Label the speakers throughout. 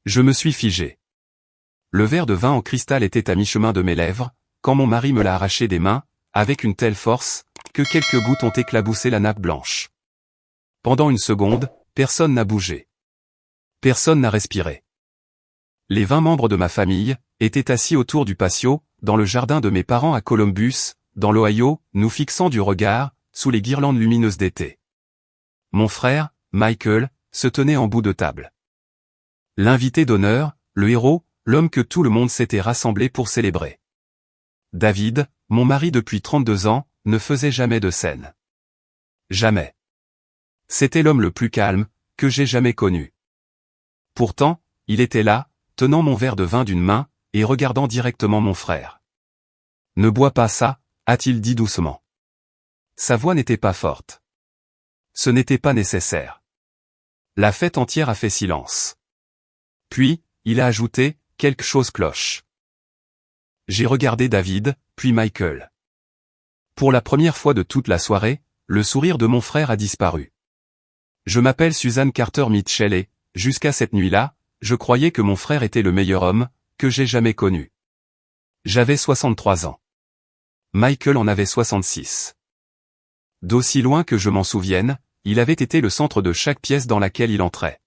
Speaker 1: Je me suis figé. Le verre de vin en cristal était à mi-chemin de mes lèvres, quand mon mari me l'a arraché des mains, avec une telle force, que quelques gouttes ont éclaboussé la nappe blanche. Pendant une seconde, personne n'a bougé. Personne n'a respiré. Les 20 membres de ma famille étaient assis autour du patio, dans le jardin de mes parents à Columbus, dans l'Ohio, nous fixant du regard, sous les guirlandes lumineuses d'été. Mon frère, Michael, se tenait en bout de table. L'invité d'honneur, le héros, l'homme que tout le monde s'était rassemblé pour célébrer. David, mon mari depuis 32 ans, ne faisait jamais de scène. Jamais. C'était l'homme le plus calme que j'ai jamais connu. Pourtant, il était là, tenant mon verre de vin d'une main, et regardant directement mon frère. « Ne bois pas ça », a-t-il dit doucement. Sa voix n'était pas forte. Ce n'était pas nécessaire. La fête entière a fait silence. Puis, il a ajouté, quelque chose cloche. J'ai regardé David, puis Michael. Pour la première fois de toute la soirée, le sourire de mon frère a disparu. Je m'appelle Suzanne Carter Mitchell et, jusqu'à cette nuit-là, je croyais que mon frère était le meilleur homme que j'ai jamais connu. J'avais 63 ans. Michael en avait 66. D'aussi loin que je m'en souvienne, il avait été le centre de chaque pièce dans laquelle il entrait.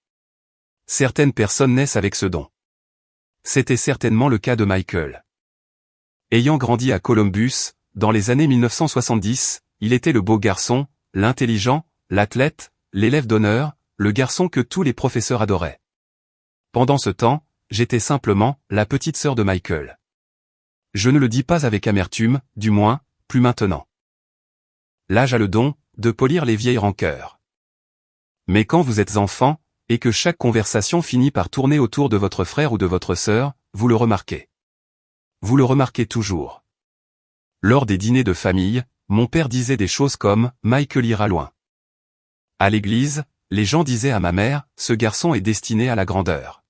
Speaker 1: Certaines personnes naissent avec ce don. C'était certainement le cas de Michael. Ayant grandi à Columbus, dans les années 1970, il était le beau garçon, l'intelligent, l'athlète, l'élève d'honneur, le garçon que tous les professeurs adoraient. Pendant ce temps, j'étais simplement la petite sœur de Michael. Je ne le dis pas avec amertume, du moins, plus maintenant. L'âge a le don de polir les vieilles rancœurs. Mais quand vous êtes enfant, et que chaque conversation finit par tourner autour de votre frère ou de votre sœur, vous le remarquez. Vous le remarquez toujours. Lors des dîners de famille, mon père disait des choses comme « Michael ira loin ». À l'église, les gens disaient à ma mère « Ce garçon est destiné à la grandeur ».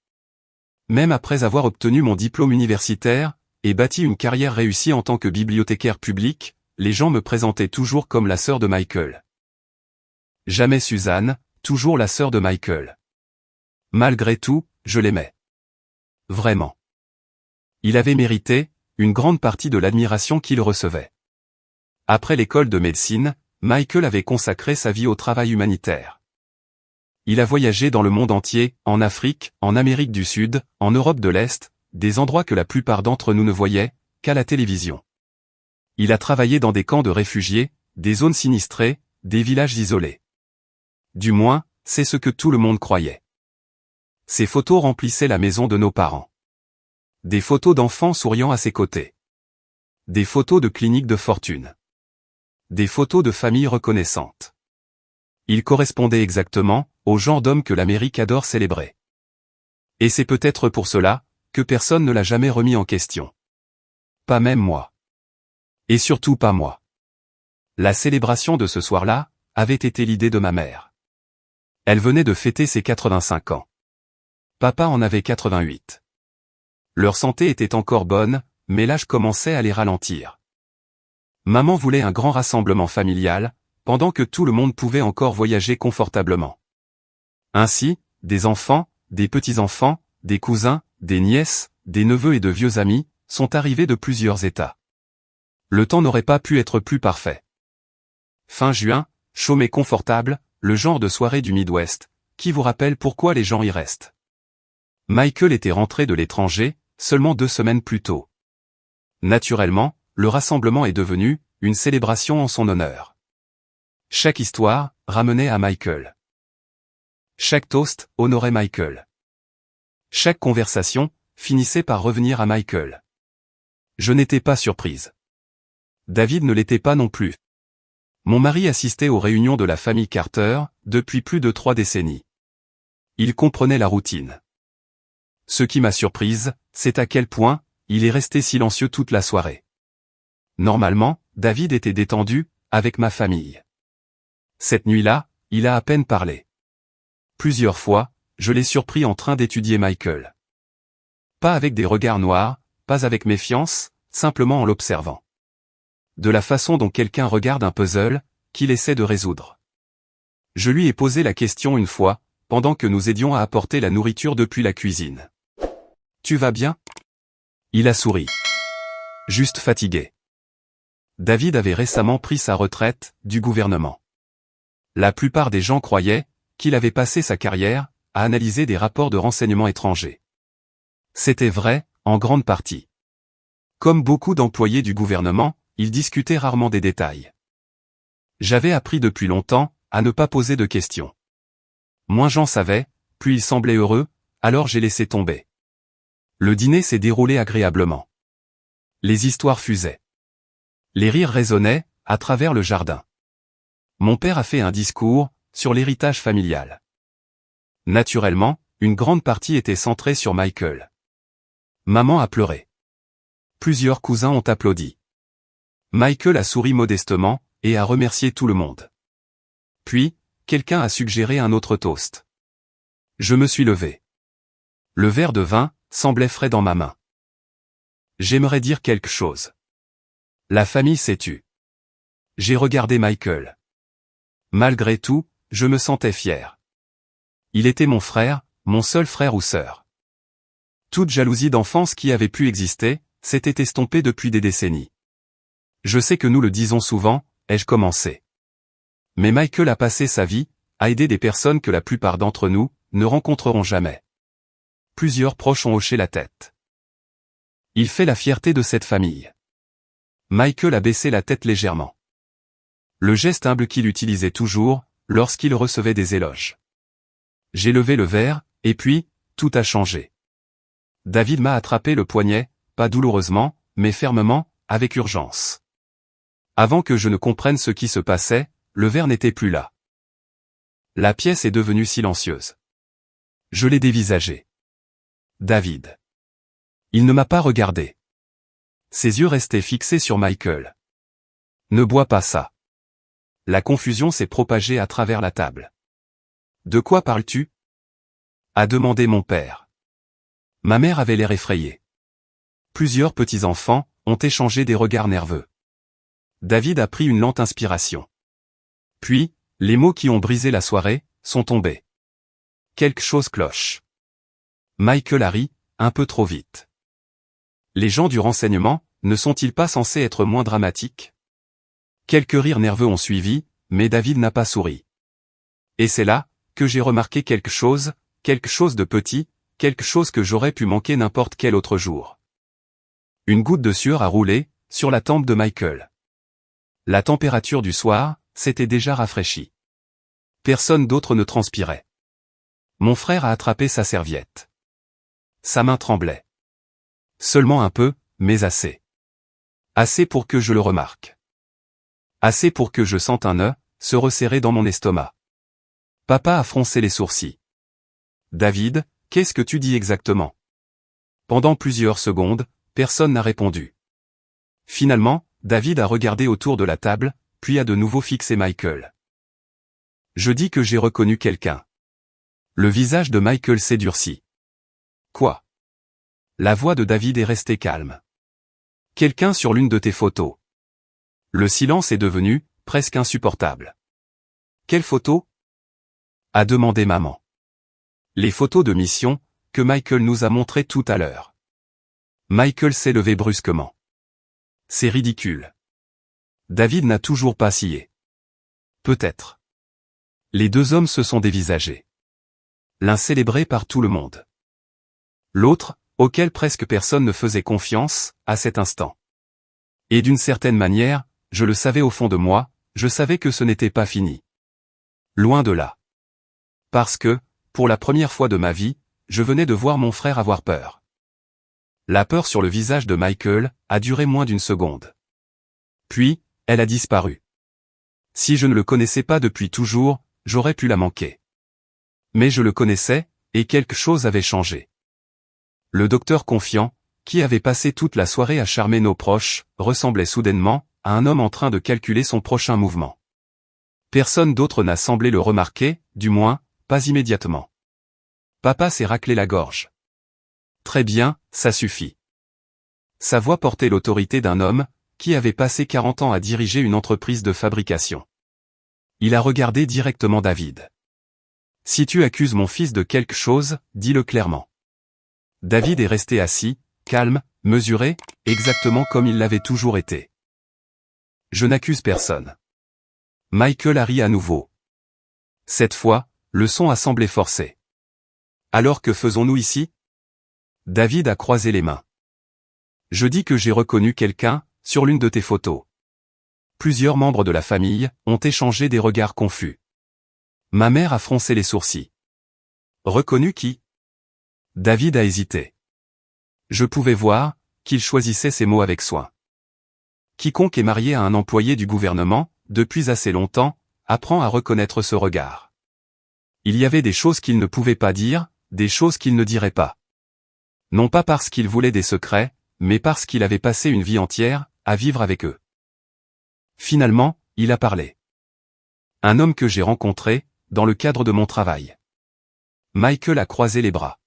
Speaker 1: Même après avoir obtenu mon diplôme universitaire, et bâti une carrière réussie en tant que bibliothécaire public, les gens me présentaient toujours comme la sœur de Michael. Jamais Suzanne, toujours la sœur de Michael. Malgré tout, je l'aimais. Vraiment. Il avait mérité une grande partie de l'admiration qu'il recevait. Après l'école de médecine, Michael avait consacré sa vie au travail humanitaire. Il a voyagé dans le monde entier, en Afrique, en Amérique du Sud, en Europe de l'Est, des endroits que la plupart d'entre nous ne voyaient qu'à la télévision. Il a travaillé dans des camps de réfugiés, des zones sinistrées, des villages isolés. Du moins, c'est ce que tout le monde croyait. Ces photos remplissaient la maison de nos parents. Des photos d'enfants souriant à ses côtés. Des photos de cliniques de fortune. Des photos de familles reconnaissantes. Il correspondait exactement au genre d'homme que l'Amérique adore célébrer. Et c'est peut-être pour cela que personne ne l'a jamais remis en question. Pas même moi. Et surtout pas moi. La célébration de ce soir-là avait été l'idée de ma mère. Elle venait de fêter ses 85 ans. Papa en avait 88. Leur santé était encore bonne, mais l'âge commençait à les ralentir. Maman voulait un grand rassemblement familial, pendant que tout le monde pouvait encore voyager confortablement. Ainsi, des enfants, des petits-enfants, des cousins, des nièces, des neveux et de vieux amis, sont arrivés de plusieurs États. Le temps n'aurait pas pu être plus parfait. Fin juin, chaud mais confortable, le genre de soirée du Midwest, qui vous rappelle pourquoi les gens y restent. Michael était rentré de l'étranger, seulement 2 semaines plus tôt. Naturellement, le rassemblement est devenu une célébration en son honneur. Chaque histoire ramenait à Michael. Chaque toast honorait Michael. Chaque conversation finissait par revenir à Michael. Je n'étais pas surprise. David ne l'était pas non plus. Mon mari assistait aux réunions de la famille Carter depuis plus de 3 décennies. Il comprenait la routine. Ce qui m'a surprise, c'est à quel point il est resté silencieux toute la soirée. Normalement, David était détendu avec ma famille. Cette nuit-là, il a à peine parlé. Plusieurs fois, je l'ai surpris en train d'étudier Michael. Pas avec des regards noirs, pas avec méfiance, simplement en l'observant. De la façon dont quelqu'un regarde un puzzle, qu'il essaie de résoudre. Je lui ai posé la question une fois, pendant que nous aidions à apporter la nourriture depuis la cuisine. tu vas bien? Il a souri. Juste fatigué. David avait récemment pris sa retraite du gouvernement. La plupart des gens croyaient qu'il avait passé sa carrière à analyser des rapports de renseignements étrangers. C'était vrai, en grande partie. Comme beaucoup d'employés du gouvernement, il discutait rarement des détails. J'avais appris depuis longtemps à ne pas poser de questions. Moins j'en savais, plus il semblait heureux, alors j'ai laissé tomber. Le dîner s'est déroulé agréablement. Les histoires fusaient. Les rires résonnaient à travers le jardin. Mon père a fait un discours sur l'héritage familial. Naturellement, une grande partie était centrée sur Michael. Maman a pleuré. Plusieurs cousins ont applaudi. Michael a souri modestement et a remercié tout le monde. Puis, quelqu'un a suggéré un autre toast. Je me suis levé. Le verre de vin semblait frais dans ma main. J'aimerais dire quelque chose. La famille s'est tue. J'ai regardé Michael. Malgré tout, je me sentais fier. Il était mon frère, mon seul frère ou sœur. Toute jalousie d'enfance qui avait pu exister, s'était estompée depuis des décennies. Je sais que nous le disons souvent, ai-je commencé. Mais Michael a passé sa vie à aider des personnes que la plupart d'entre nous ne rencontreront jamais. Plusieurs proches ont hoché la tête. Il fait la fierté de cette famille. Michael a baissé la tête légèrement. Le geste humble qu'il utilisait toujours lorsqu'il recevait des éloges. J'ai levé le verre, et puis, tout a changé. David m'a attrapé le poignet, pas douloureusement, mais fermement, avec urgence. Avant que je ne comprenne ce qui se passait, le verre n'était plus là. La pièce est devenue silencieuse. Je l'ai dévisagé. David. Il ne m'a pas regardé. Ses yeux restaient fixés sur Michael. Ne bois pas ça. La confusion s'est propagée à travers la table. De quoi parles-tu? A demandé mon père. Ma mère avait l'air effrayée. Plusieurs petits-enfants ont échangé des regards nerveux. David a pris une lente inspiration. Puis, les mots qui ont brisé la soirée sont tombés. Quelque chose cloche. Michael a ri, un peu trop vite. Les gens du renseignement ne sont-ils pas censés être moins dramatiques? Quelques rires nerveux ont suivi, mais David n'a pas souri. Et c'est là que j'ai remarqué quelque chose de petit, quelque chose que j'aurais pu manquer n'importe quel autre jour. Une goutte de sueur a roulé sur la tempe de Michael. La température du soir s'était déjà rafraîchie. Personne d'autre ne transpirait. Mon frère a attrapé sa serviette. Sa main tremblait. Seulement un peu, mais assez. Assez pour que je le remarque. Assez pour que je sente un nœud se resserrer dans mon estomac. Papa a froncé les sourcils. David, qu'est-ce que tu dis exactement? Pendant plusieurs secondes, personne n'a répondu. Finalement, David a regardé autour de la table, puis a de nouveau fixé Michael. Je dis que j'ai reconnu quelqu'un. Le visage de Michael s'est durci. Quoi? La voix de David est restée calme. Quelqu'un sur l'une de tes photos. Le silence est devenu presque insupportable. Quelle photo? A demandé maman. Les photos de mission que Michael nous a montrées tout à l'heure. Michael s'est levé brusquement. C'est ridicule. David n'a toujours pas scié. Peut-être. Les deux hommes se sont dévisagés. L'un célébré par tout le monde. L'autre, auquel presque personne ne faisait confiance, à cet instant. Et d'une certaine manière, je le savais au fond de moi, je savais que ce n'était pas fini. Loin de là. Parce que, pour la première fois de ma vie, je venais de voir mon frère avoir peur. La peur sur le visage de Michael a duré moins d'une seconde. Puis, elle a disparu. Si je ne le connaissais pas depuis toujours, j'aurais pu la manquer. Mais je le connaissais, et quelque chose avait changé. Le docteur confiant, qui avait passé toute la soirée à charmer nos proches, ressemblait soudainement à un homme en train de calculer son prochain mouvement. Personne d'autre n'a semblé le remarquer, du moins, pas immédiatement. Papa s'est raclé la gorge. Très bien, ça suffit. Sa voix portait l'autorité d'un homme qui avait passé 40 ans à diriger une entreprise de fabrication. Il a regardé directement David. Si tu accuses mon fils de quelque chose, dis-le clairement. David est resté assis, calme, mesuré, exactement comme il l'avait toujours été. Je n'accuse personne. Michael a ri à nouveau. Cette fois, le son a semblé forcé. Alors que faisons-nous ici? David a croisé les mains. Je dis que j'ai reconnu quelqu'un, sur l'une de tes photos. Plusieurs membres de la famille ont échangé des regards confus. Ma mère a froncé les sourcils. Reconnu qui? David a hésité. Je pouvais voir qu'il choisissait ses mots avec soin. Quiconque est marié à un employé du gouvernement, depuis assez longtemps, apprend à reconnaître ce regard. Il y avait des choses qu'il ne pouvait pas dire, des choses qu'il ne dirait pas. Non pas parce qu'il voulait des secrets, mais parce qu'il avait passé une vie entière à vivre avec eux. Finalement, il a parlé. Un homme que j'ai rencontré, dans le cadre de mon travail. Michael a croisé les bras.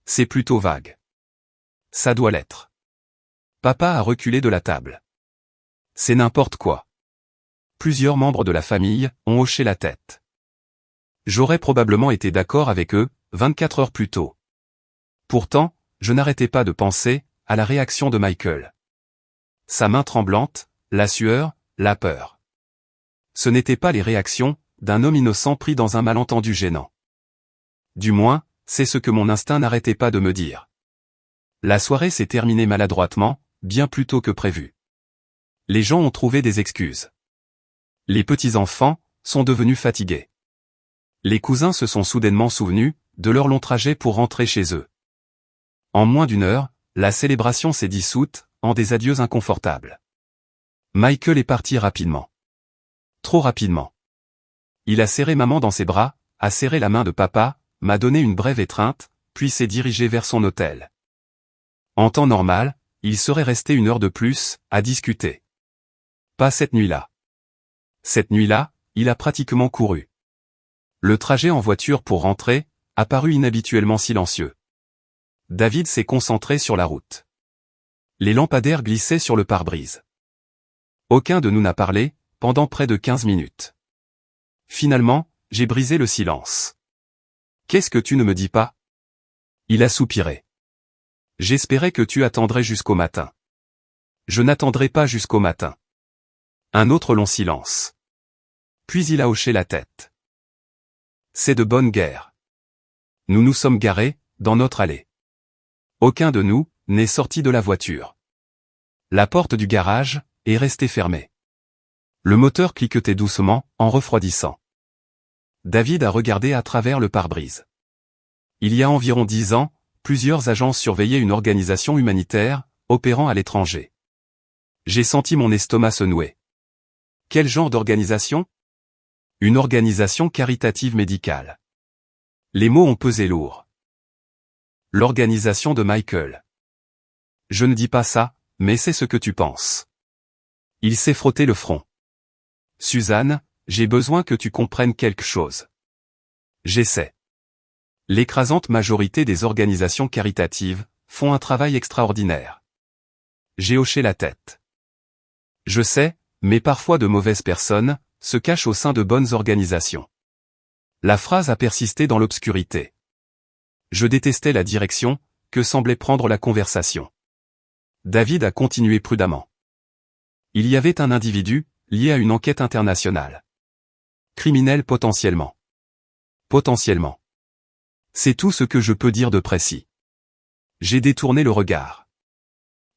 Speaker 1: C'est plutôt vague. Ça doit l'être. Papa a reculé de la table. C'est n'importe quoi. Plusieurs membres de la famille ont hoché la tête. J'aurais probablement été d'accord avec eux, 24 heures plus tôt. Pourtant, je n'arrêtais pas de penser à la réaction de Michael. Sa main tremblante, la sueur, la peur. Ce n'étaient pas les réactions d'un homme innocent pris dans un malentendu gênant. Du moins, c'est ce que mon instinct n'arrêtait pas de me dire. La soirée s'est terminée maladroitement, bien plus tôt que prévu. Les gens ont trouvé des excuses. Les petits-enfants sont devenus fatigués. Les cousins se sont soudainement souvenus de leur long trajet pour rentrer chez eux. En moins d'une heure, la célébration s'est dissoute en des adieux inconfortables. Michael est parti rapidement. Trop rapidement. Il a serré maman dans ses bras, a serré la main de papa, m'a donné une brève étreinte, puis s'est dirigé vers son hôtel. En temps normal, il serait resté une heure de plus, à discuter. Pas cette nuit-là. Cette nuit-là, il a pratiquement couru. Le trajet en voiture pour rentrer a paru inhabituellement silencieux. David s'est concentré sur la route. Les lampadaires glissaient sur le pare-brise. Aucun de nous n'a parlé, pendant près de 15 minutes. Finalement, j'ai brisé le silence. Qu'est-ce que tu ne me dis pas? Il a soupiré. J'espérais que tu attendrais jusqu'au matin. Je n'attendrai pas jusqu'au matin. Un autre long silence. Puis il a hoché la tête. C'est de bonne guerre. Nous nous sommes garés, dans notre allée. Aucun de nous n'est sorti de la voiture. La porte du garage est restée fermée. Le moteur cliquetait doucement, en refroidissant. David a regardé à travers le pare-brise. Il y a environ 10 ans, plusieurs agences surveillaient une organisation humanitaire, opérant à l'étranger. J'ai senti mon estomac se nouer. Quel genre d'organisation? Une organisation caritative médicale. Les mots ont pesé lourd. L'organisation de Michael. Je ne dis pas ça, mais c'est ce que tu penses. Il s'est frotté le front. Suzanne, j'ai besoin que tu comprennes quelque chose. J'essaie. L'écrasante majorité des organisations caritatives font un travail extraordinaire. J'ai hoché la tête. Je sais, mais parfois de mauvaises personnes se cachent au sein de bonnes organisations. La phrase a persisté dans l'obscurité. Je détestais la direction que semblait prendre la conversation. David a continué prudemment. Il y avait un individu, lié à une enquête internationale. Criminel potentiellement. Potentiellement. C'est tout ce que je peux dire de précis. J'ai détourné le regard.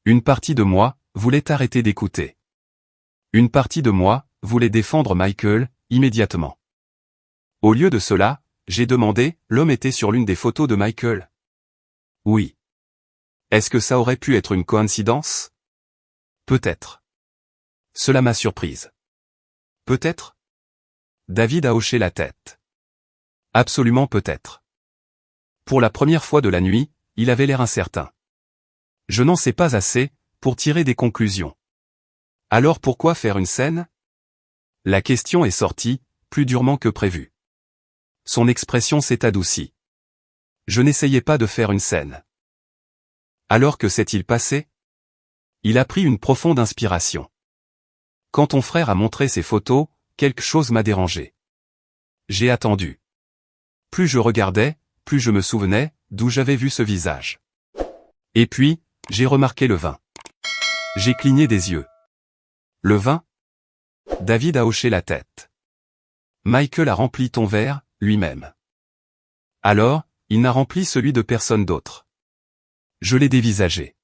Speaker 1: Une partie de moi voulait arrêter d'écouter. Une partie de moi voulait défendre Michael, immédiatement. Au lieu de cela, j'ai demandé, l'homme était sur l'une des photos de Michael. Oui. Est-ce que ça aurait pu être une coïncidence? Peut-être. Cela m'a surprise. Peut-être? David a hoché la tête. Absolument peut-être. Pour la première fois de la nuit, il avait l'air incertain. Je n'en sais pas assez pour tirer des conclusions. Alors pourquoi faire une scène? La question est sortie, plus durement que prévu. Son expression s'est adoucie. Je n'essayais pas de faire une scène. Alors que s'est-il passé? Il a pris une profonde inspiration. Quand ton frère a montré ses photos, quelque chose m'a dérangé. J'ai attendu. Plus je regardais, plus je me souvenais d'où j'avais vu ce visage. Et puis, j'ai remarqué le vin. J'ai cligné des yeux. Le vin? David a hoché la tête. Michael a rempli ton verre, lui-même. Alors, il n'a rempli celui de personne d'autre. Je l'ai dévisagé.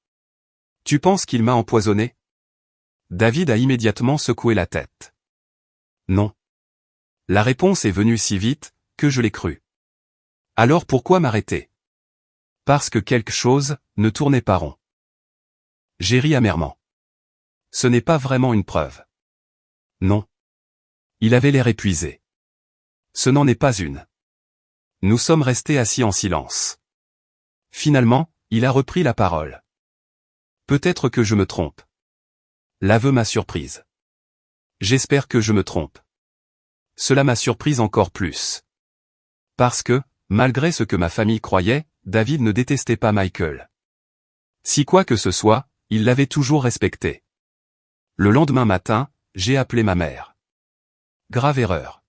Speaker 1: Tu penses qu'il m'a empoisonné? David a immédiatement secoué la tête. Non. La réponse est venue si vite, que je l'ai cru. Alors pourquoi m'arrêter? Parce que quelque chose ne tournait pas rond. J'ai ri amèrement. Ce n'est pas vraiment une preuve. Non. Il avait l'air épuisé. Ce n'en est pas une. Nous sommes restés assis en silence. Finalement, il a repris la parole. Peut-être que je me trompe. L'aveu m'a surprise. J'espère que je me trompe. Cela m'a surprise encore plus. Parce que, malgré ce que ma famille croyait, David ne détestait pas Michael. Si quoi que ce soit, il l'avait toujours respecté. Le lendemain matin, j'ai appelé ma mère. Grave erreur.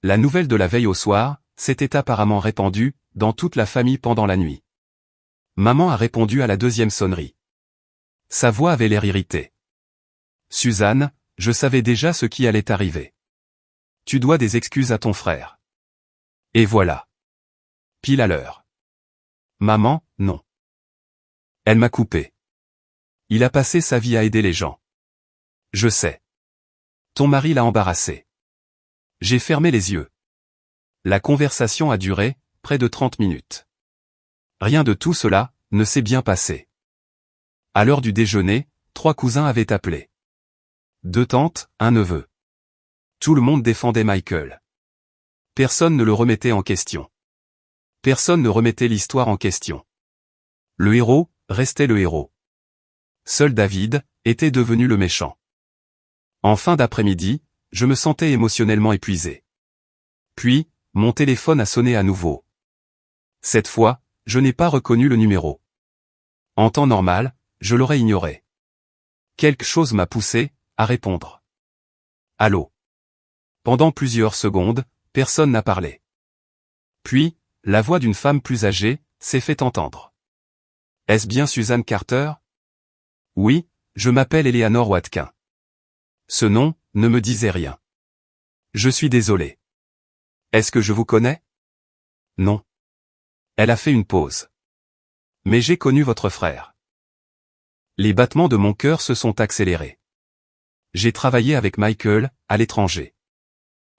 Speaker 1: La nouvelle de la veille au soir s'était apparemment répandue dans toute la famille pendant la nuit. Maman a répondu à la deuxième sonnerie. Sa voix avait l'air irritée. Suzanne, je savais déjà ce qui allait arriver. Tu dois des excuses à ton frère. Et voilà. Pile à l'heure. Maman, non. Elle m'a coupé. Il a passé sa vie à aider les gens. Je sais. Ton mari l'a embarrassé. J'ai fermé les yeux. La conversation a duré près de 30 minutes. Rien de tout cela ne s'est bien passé. À l'heure du déjeuner, 3 cousins avaient appelé. 2 tantes, un neveu. Tout le monde défendait Michael. Personne ne le remettait en question. Personne ne remettait l'histoire en question. Le héros restait le héros. Seul David était devenu le méchant. En fin d'après-midi, je me sentais émotionnellement épuisé. Puis, mon téléphone a sonné à nouveau. Cette fois, je n'ai pas reconnu le numéro. En temps normal, je l'aurais ignoré. Quelque chose m'a poussé à répondre. Allô. Pendant plusieurs secondes, personne n'a parlé. Puis, la voix d'une femme plus âgée s'est fait entendre. Est-ce bien Suzanne Carter? Oui, je m'appelle Eleanor Watkin. Ce nom ne me disait rien. Je suis désolé. Est-ce que je vous connais? Non. Elle a fait une pause. Mais j'ai connu votre frère. Les battements de mon cœur se sont accélérés. J'ai travaillé avec Michael, à l'étranger.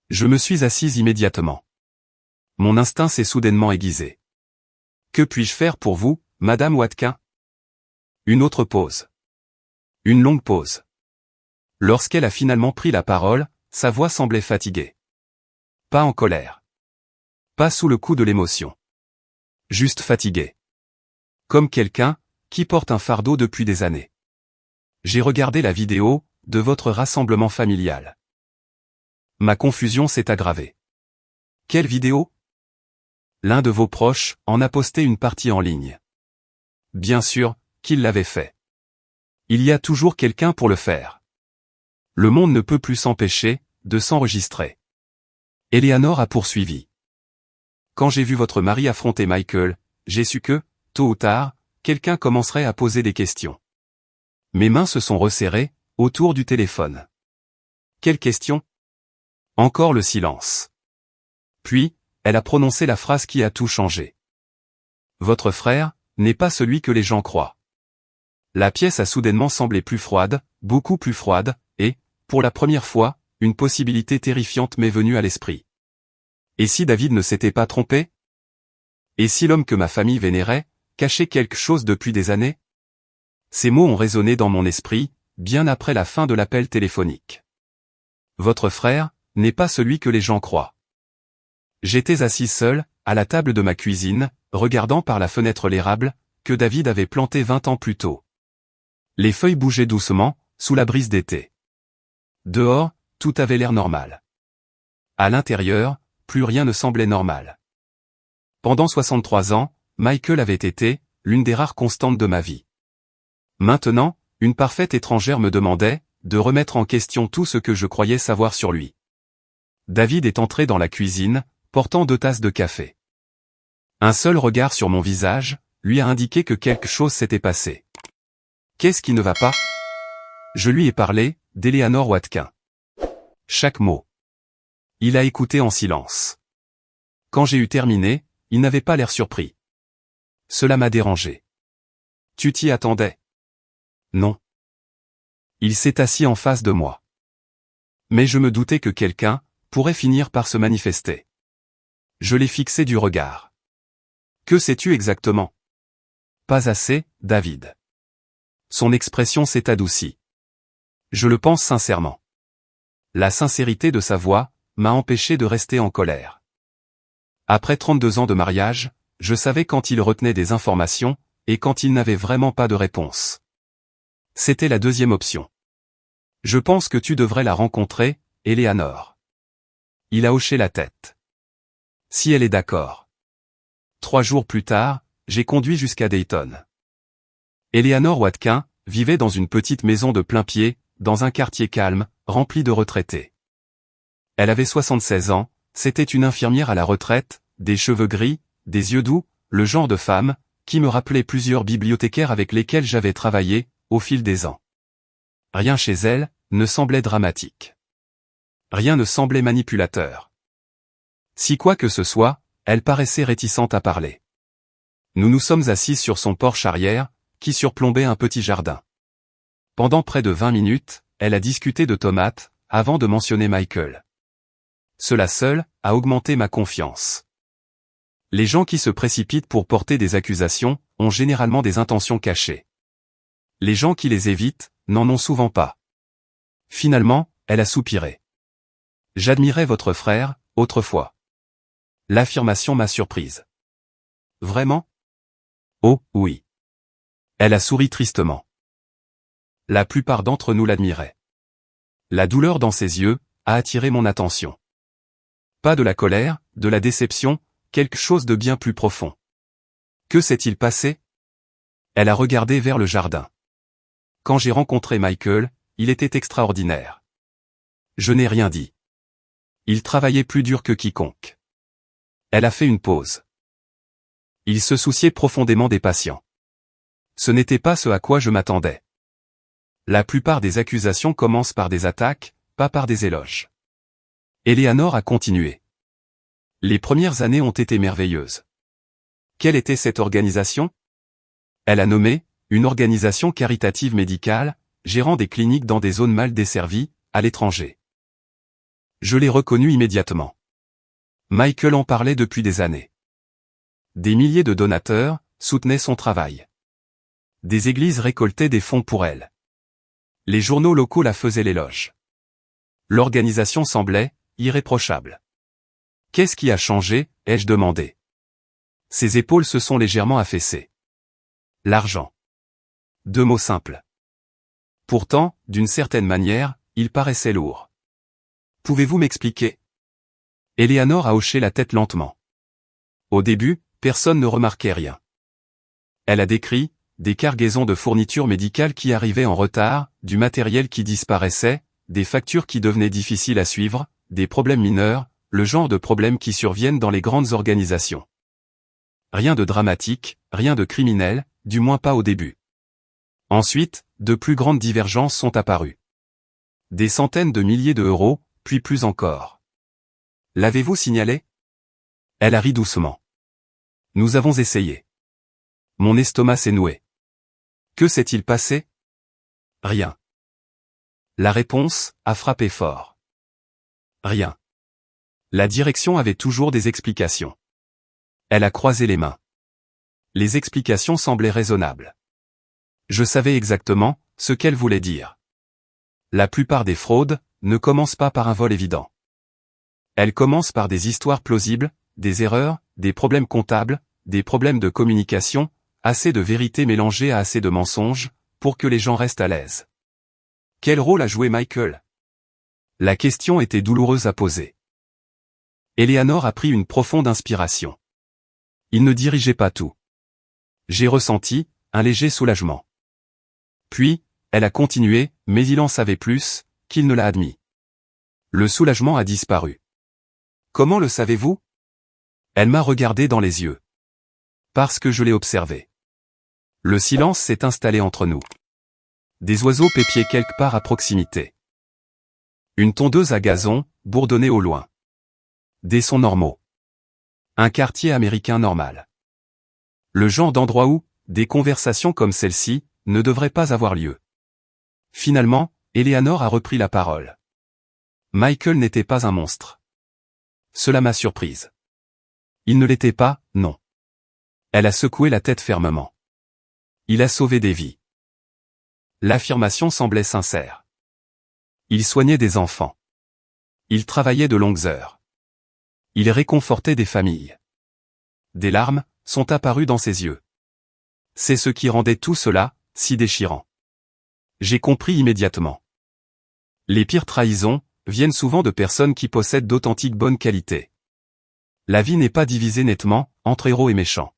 Speaker 1: Je me suis assise immédiatement. Mon instinct s'est soudainement aiguisé. Que puis-je faire pour vous, Madame Watkin? Une autre pause. Une longue pause. Lorsqu'elle a finalement pris la parole, sa voix semblait fatiguée. Pas en colère. Pas sous le coup de l'émotion. Juste fatiguée. Comme quelqu'un qui porte un fardeau depuis des années. J'ai regardé la vidéo de votre rassemblement familial. Ma confusion s'est aggravée. Quelle vidéo? L'un de vos proches en a posté une partie en ligne. Bien sûr, qu'il l'avait fait. Il y a toujours quelqu'un pour le faire. Le monde ne peut plus s'empêcher de s'enregistrer. Eleanor a poursuivi. Quand j'ai vu votre mari affronter Michael, j'ai su que, tôt ou tard, quelqu'un commencerait à poser des questions. Mes mains se sont resserrées autour du téléphone. Quelle question? Encore le silence. Puis, elle a prononcé la phrase qui a tout changé. Votre frère n'est pas celui que les gens croient. La pièce a soudainement semblé plus froide, beaucoup plus froide, et, pour la première fois, une possibilité terrifiante m'est venue à l'esprit. Et si David ne s'était pas trompé? Et si l'homme que ma famille vénérait cachait quelque chose depuis des années? Ces mots ont résonné dans mon esprit, bien après la fin de l'appel téléphonique. Votre frère n'est pas celui que les gens croient. J'étais assis seul, à la table de ma cuisine, regardant par la fenêtre l'érable, que David avait planté 20 ans plus tôt. Les feuilles bougeaient doucement, sous la brise d'été. Dehors, tout avait l'air normal. À l'intérieur, plus rien ne semblait normal. Pendant 63 ans, Michael avait été l'une des rares constantes de ma vie. Maintenant, une parfaite étrangère me demandait de remettre en question tout ce que je croyais savoir sur lui. David est entré dans la cuisine, portant 2 tasses de café. Un seul regard sur mon visage lui a indiqué que quelque chose s'était passé. Qu'est-ce qui ne va pas? Je lui ai parlé, d'Eleanor Watkin. Chaque mot. Il a écouté en silence. Quand j'ai eu terminé, il n'avait pas l'air surpris. Cela m'a dérangé. Tu t'y attendais? Non. Il s'est assis en face de moi. Mais je me doutais que quelqu'un pourrait finir par se manifester. Je l'ai fixé du regard. Que sais-tu exactement? Pas assez, David. Son expression s'est adoucie. Je le pense sincèrement. La sincérité de sa voix m'a empêché de rester en colère. Après 32 ans de mariage, je savais quand il retenait des informations, et quand il n'avait vraiment pas de réponse. C'était la deuxième option. Je pense que tu devrais la rencontrer, Eleanor. Il a hoché la tête. Si elle est d'accord. 3 jours plus tard, j'ai conduit jusqu'à Dayton. Eleanor Watkin vivait dans une petite maison de plain-pied, dans un quartier calme, rempli de retraités. Elle avait 76 ans, c'était une infirmière à la retraite, des cheveux gris, des yeux doux, le genre de femme qui me rappelait plusieurs bibliothécaires avec lesquels j'avais travaillé, au fil des ans. Rien chez elle ne semblait dramatique. Rien ne semblait manipulateur. Si quoi que ce soit, elle paraissait réticente à parler. Nous nous sommes assis sur son porche arrière, qui surplombait un petit jardin. Pendant près de 20 minutes, elle a discuté de tomates, avant de mentionner Michael. Cela seul a augmenté ma confiance. Les gens qui se précipitent pour porter des accusations ont généralement des intentions cachées. Les gens qui les évitent n'en ont souvent pas. Finalement, elle a soupiré. J'admirais votre frère, autrefois. L'affirmation m'a surprise. Vraiment? Oh, oui. Elle a souri tristement. La plupart d'entre nous l'admiraient. La douleur dans ses yeux a attiré mon attention. Pas de la colère, de la déception, quelque chose de bien plus profond. Que s'est-il passé? Elle a regardé vers le jardin. Quand j'ai rencontré Michael, il était extraordinaire. Je n'ai rien dit. Il travaillait plus dur que quiconque. Elle a fait une pause. Il se souciait profondément des patients. Ce n'était pas ce à quoi je m'attendais. La plupart des accusations commencent par des attaques, pas par des éloges. Eleanor a continué. Les premières années ont été merveilleuses. Quelle était cette organisation? Elle a nommé une organisation caritative médicale, gérant des cliniques dans des zones mal desservies, à l'étranger. Je l'ai reconnu immédiatement. Michael en parlait depuis des années. Des milliers de donateurs soutenaient son travail. Des églises récoltaient des fonds pour elle. Les journaux locaux la faisaient l'éloge. L'organisation semblait irréprochable. Qu'est-ce qui a changé, ai-je demandé. Ses épaules se sont légèrement affaissées. L'argent. 2 mots simples. Pourtant, d'une certaine manière, il paraissait lourd. Pouvez-vous m'expliquer? Eleanor a hoché la tête lentement. Au début, personne ne remarquait rien. Elle a décrit des cargaisons de fournitures médicales qui arrivaient en retard, du matériel qui disparaissait, des factures qui devenaient difficiles à suivre, des problèmes mineurs, le genre de problèmes qui surviennent dans les grandes organisations. Rien de dramatique, rien de criminel, du moins pas au début. Ensuite, de plus grandes divergences sont apparues. Des centaines de milliers d'euros, puis plus encore. L'avez-vous signalé? Elle a ri doucement. Nous avons essayé. Mon estomac s'est noué. Que s'est-il passé? Rien. La réponse a frappé fort. Rien. La direction avait toujours des explications. Elle a croisé les mains. Les explications semblaient raisonnables. Je savais exactement ce qu'elle voulait dire. La plupart des fraudes ne commencent pas par un vol évident. Elles commencent par des histoires plausibles, des erreurs, des problèmes comptables, des problèmes de communication, assez de vérité mélangée à assez de mensonges, pour que les gens restent à l'aise. Quel rôle a joué Michael? La question était douloureuse à poser. Eleanor a pris une profonde inspiration. Il ne dirigeait pas tout. J'ai ressenti un léger soulagement. Puis, elle a continué, mais il en savait plus qu'il ne l'a admis. Le soulagement a disparu. Comment le savez-vous? Elle m'a regardé dans les yeux. Parce que je l'ai observé. Le silence s'est installé entre nous. Des oiseaux pépiaient quelque part à proximité. Une tondeuse à gazon bourdonnait au loin. Des sons normaux. Un quartier américain normal. Le genre d'endroit où des conversations comme celle-ci ne devraient pas avoir lieu. Finalement, Eleanor a repris la parole. Michael n'était pas un monstre. Cela m'a surprise. Il ne l'était pas, non. Elle a secoué la tête fermement. Il a sauvé des vies. L'affirmation semblait sincère. Il soignait des enfants. Il travaillait de longues heures. Il réconfortait des familles. Des larmes sont apparues dans ses yeux. C'est ce qui rendait tout cela si déchirant. J'ai compris immédiatement. Les pires trahisons viennent souvent de personnes qui possèdent d'authentiques bonnes qualités. La vie n'est pas divisée nettement entre héros et méchants.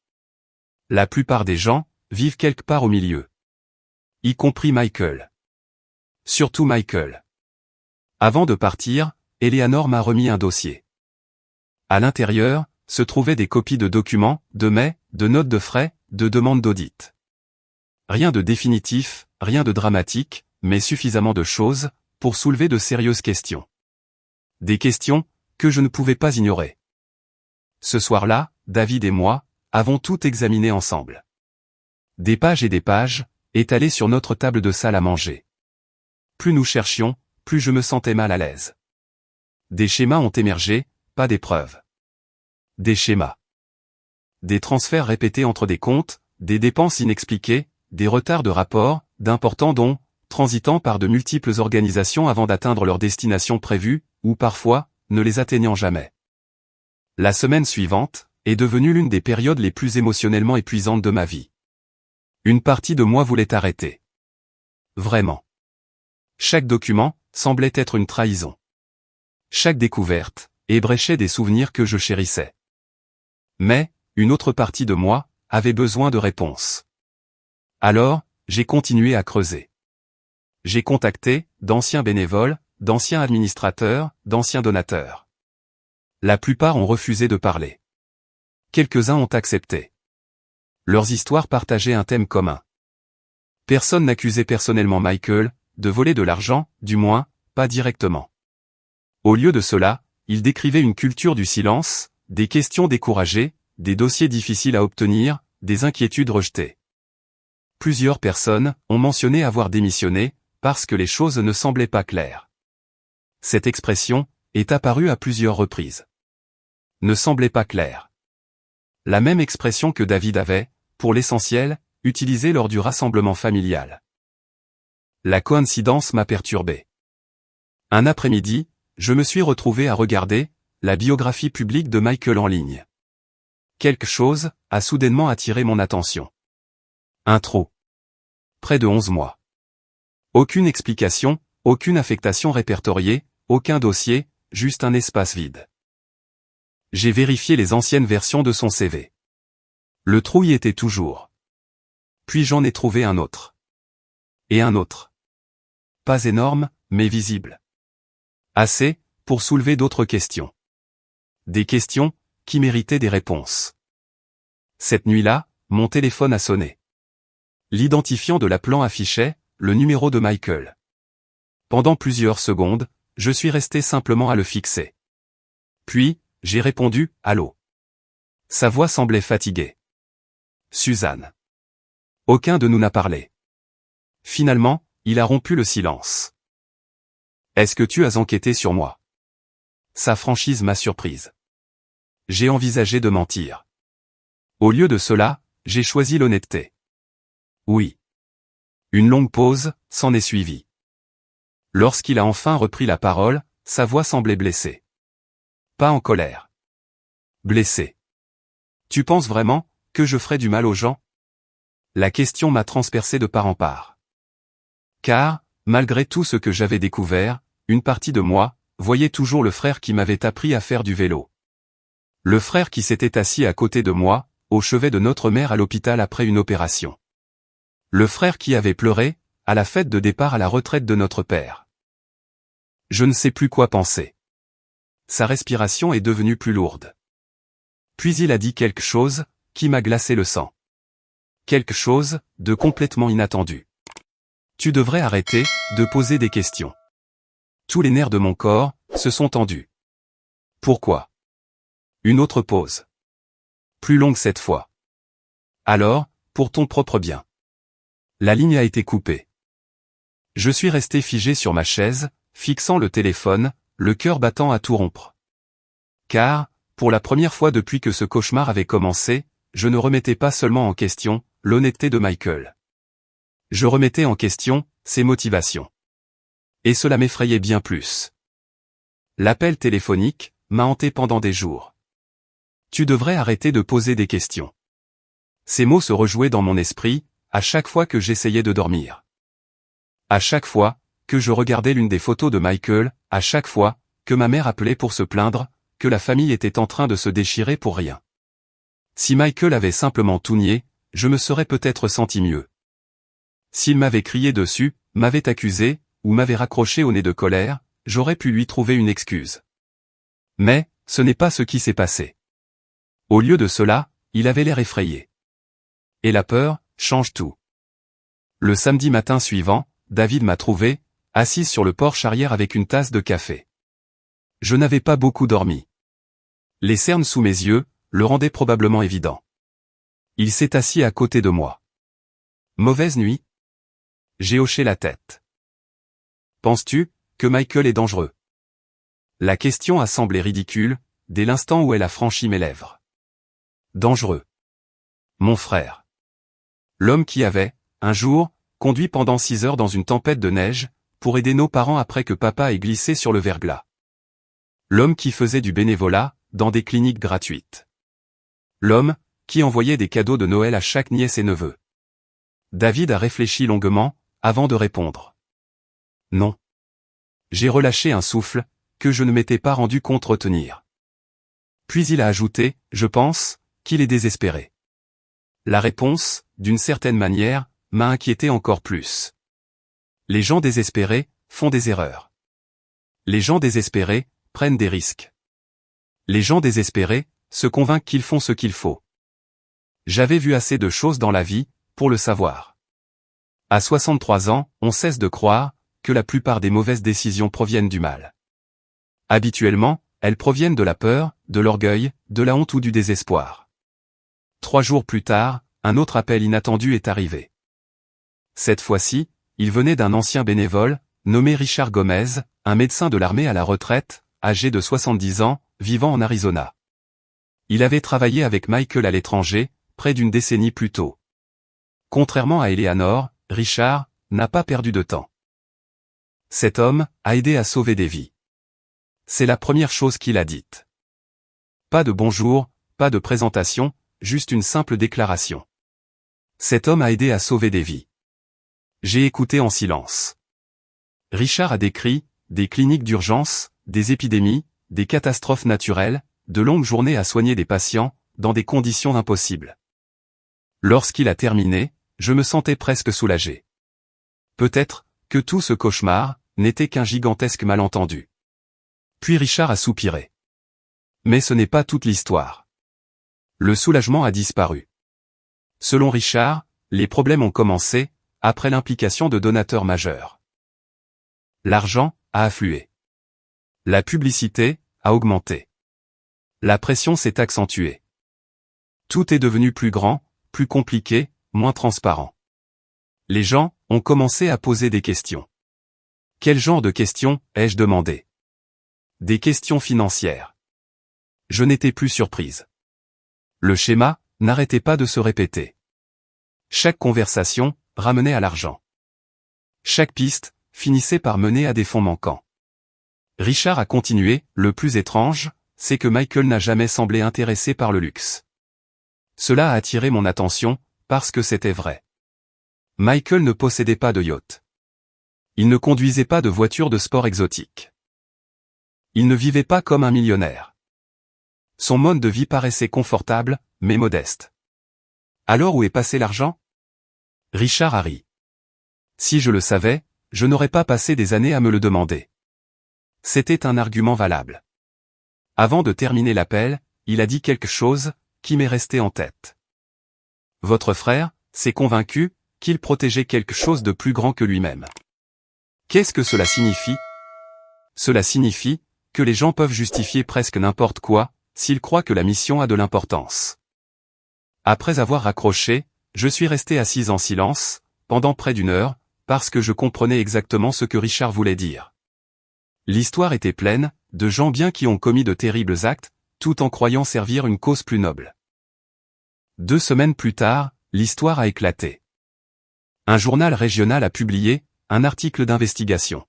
Speaker 1: La plupart des gens vivent quelque part au milieu. Y compris Michael. Surtout Michael. Avant de partir, Eleanor m'a remis un dossier. À l'intérieur, se trouvaient des copies de documents, de notes de frais, de demandes d'audit. Rien de définitif, rien de dramatique, mais suffisamment de choses pour soulever de sérieuses questions. Des questions que je ne pouvais pas ignorer. Ce soir-là, David et moi avons tout examiné ensemble. Des pages et des pages, étalées sur notre table de salle à manger. Plus nous cherchions, plus je me sentais mal à l'aise. Des schémas ont émergé, pas des preuves. Des schémas. Des transferts répétés entre des comptes, des dépenses inexpliquées, des retards de rapport, d'importants dons, transitant par de multiples organisations avant d'atteindre leur destination prévue, ou parfois, ne les atteignant jamais. La semaine suivante est devenue l'une des périodes les plus émotionnellement épuisantes de ma vie. Une partie de moi voulait arrêter. Vraiment. Chaque document semblait être une trahison. Chaque découverte ébréchait des souvenirs que je chérissais. Mais, une autre partie de moi avait besoin de réponses. Alors, j'ai continué à creuser. J'ai contacté d'anciens bénévoles, d'anciens administrateurs, d'anciens donateurs. La plupart ont refusé de parler. Quelques-uns ont accepté. Leurs histoires partageaient un thème commun. Personne n'accusait personnellement Michael de voler de l'argent, du moins, pas directement. Au lieu de cela, ils décrivaient une culture du silence, des questions découragées, des dossiers difficiles à obtenir, des inquiétudes rejetées. Plusieurs personnes ont mentionné avoir démissionné, parce que les choses ne semblaient pas claires. Cette expression est apparue à plusieurs reprises. Ne semblait pas clair. La même expression que David avait, pour l'essentiel, utilisée lors du rassemblement familial. La coïncidence m'a perturbé. Un après-midi, je me suis retrouvé à regarder la biographie publique de Michael en ligne. Quelque chose a soudainement attiré mon attention. Un trou. Près de 11 mois. Aucune explication, aucune affectation répertoriée, aucun dossier, juste un espace vide. J'ai vérifié les anciennes versions de son CV. Le trou y était toujours. Puis j'en ai trouvé un autre. Et un autre. Pas énorme, mais visible. Assez, pour soulever d'autres questions. Des questions, qui méritaient des réponses. Cette nuit-là, mon téléphone a sonné. L'identifiant de l'appelant affichait le numéro de Michael. Pendant plusieurs secondes, je suis resté simplement à le fixer. Puis, j'ai répondu « Allô ». Sa voix semblait fatiguée. Suzanne. Aucun de nous n'a parlé. Finalement, il a rompu le silence. Est-ce que tu as enquêté sur moi? Sa franchise m'a surprise. J'ai envisagé de mentir. Au lieu de cela, j'ai choisi l'honnêteté. Oui. Une longue pause s'en est suivie. Lorsqu'il a enfin repris la parole, sa voix semblait blessée. Pas en colère. Blessée. Tu penses vraiment que je ferais du mal aux gens? La question m'a transpercé de part en part. Car, malgré tout ce que j'avais découvert, une partie de moi voyait toujours le frère qui m'avait appris à faire du vélo. Le frère qui s'était assis à côté de moi, au chevet de notre mère à l'hôpital après une opération. Le frère qui avait pleuré, à la fête de départ à la retraite de notre père. Je ne sais plus quoi penser. Sa respiration est devenue plus lourde. Puis il a dit quelque chose qui m'a glacé le sang. Quelque chose de complètement inattendu. Tu devrais arrêter de poser des questions. Tous les nerfs de mon corps se sont tendus. Pourquoi? Une autre pause. Plus longue cette fois. Alors, pour ton propre bien. La ligne a été coupée. Je suis resté figé sur ma chaise, fixant le téléphone, le cœur battant à tout rompre. Car, pour la première fois depuis que ce cauchemar avait commencé, je ne remettais pas seulement en question l'honnêteté de Michael. Je remettais en question ses motivations. Et cela m'effrayait bien plus. L'appel téléphonique m'a hanté pendant des jours. Tu devrais arrêter de poser des questions. Ces mots se rejouaient dans mon esprit, à chaque fois que j'essayais de dormir. À chaque fois que je regardais l'une des photos de Michael, à chaque fois que ma mère appelait pour se plaindre, que la famille était en train de se déchirer pour rien. Si Michael avait simplement tout nié, je me serais peut-être senti mieux. S'il m'avait crié dessus, m'avait accusé, ou m'avait raccroché au nez de colère, j'aurais pu lui trouver une excuse. Mais, ce n'est pas ce qui s'est passé. Au lieu de cela, il avait l'air effrayé. Et la peur change tout. Le samedi matin suivant, David m'a trouvé, assise sur le porche arrière avec une tasse de café. Je n'avais pas beaucoup dormi. Les cernes sous mes yeux le rendaient probablement évident. Il s'est assis à côté de moi. Mauvaise nuit? J'ai hoché la tête. Penses-tu que Michael est dangereux? La question a semblé ridicule, dès l'instant où elle a franchi mes lèvres. Dangereux. Mon frère. L'homme qui avait, un jour, conduit pendant 6 heures dans une tempête de neige, pour aider nos parents après que papa ait glissé sur le verglas. L'homme qui faisait du bénévolat, dans des cliniques gratuites. L'homme, qui envoyait des cadeaux de Noël à chaque nièce et neveu. David a réfléchi longuement, avant de répondre. Non. J'ai relâché un souffle, que je ne m'étais pas rendu compte retenir. Puis il a ajouté, je pense, qu'il est désespéré. La réponse, d'une certaine manière, m'a inquiété encore plus. Les gens désespérés font des erreurs. Les gens désespérés prennent des risques. Les gens désespérés se convainquent qu'ils font ce qu'il faut. J'avais vu assez de choses dans la vie pour le savoir. À 63 ans, on cesse de croire que la plupart des mauvaises décisions proviennent du mal. Habituellement, elles proviennent de la peur, de l'orgueil, de la honte ou du désespoir. 3 jours plus tard, un autre appel inattendu est arrivé. Cette fois-ci, il venait d'un ancien bénévole, nommé Richard Gomez, un médecin de l'armée à la retraite, âgé de 70 ans, vivant en Arizona. Il avait travaillé avec Michael à l'étranger, près d'une décennie plus tôt. Contrairement à Eleanor, Richard n'a pas perdu de temps. Cet homme a aidé à sauver des vies. C'est la première chose qu'il a dite. Pas de bonjour, pas de présentation, juste une simple déclaration. Cet homme a aidé à sauver des vies. J'ai écouté en silence. Richard a décrit des cliniques d'urgence, des épidémies, des catastrophes naturelles, de longues journées à soigner des patients, dans des conditions impossibles. Lorsqu'il a terminé, je me sentais presque soulagé. Peut-être que tout ce cauchemar n'était qu'un gigantesque malentendu. Puis Richard a soupiré. Mais ce n'est pas toute l'histoire. Le soulagement a disparu. Selon Richard, les problèmes ont commencé après l'implication de donateurs majeurs. L'argent a afflué. La publicité a augmenté. La pression s'est accentuée. Tout est devenu plus grand, plus compliqué, moins transparent. Les gens ont commencé à poser des questions. Quel genre de questions ai-je demandé? Des questions financières. Je n'étais plus surprise. Le schéma n'arrêtait pas de se répéter. Chaque conversation ramenait à l'argent. Chaque piste finissait par mener à des fonds manquants. Richard a continué, le plus étrange, c'est que Michael n'a jamais semblé intéressé par le luxe. Cela a attiré mon attention, parce que c'était vrai. Michael ne possédait pas de yacht. Il ne conduisait pas de voiture de sport exotique. Il ne vivait pas comme un millionnaire. Son mode de vie paraissait confortable, mais modeste. Alors où est passé l'argent? Richard a ri. Si je le savais, je n'aurais pas passé des années à me le demander. C'était un argument valable. Avant de terminer l'appel, il a dit quelque chose qui m'est resté en tête. Votre frère s'est convaincu qu'il protégeait quelque chose de plus grand que lui-même. Qu'est-ce que cela signifie? Cela signifie que les gens peuvent justifier presque n'importe quoi, s'ils croient que la mission a de l'importance. Après avoir raccroché, je suis resté assise en silence, pendant près d'une heure, parce que je comprenais exactement ce que Richard voulait dire. L'histoire était pleine de gens bien qui ont commis de terribles actes, tout en croyant servir une cause plus noble. 2 semaines plus tard, l'histoire a éclaté. Un journal régional a publié un article d'investigation.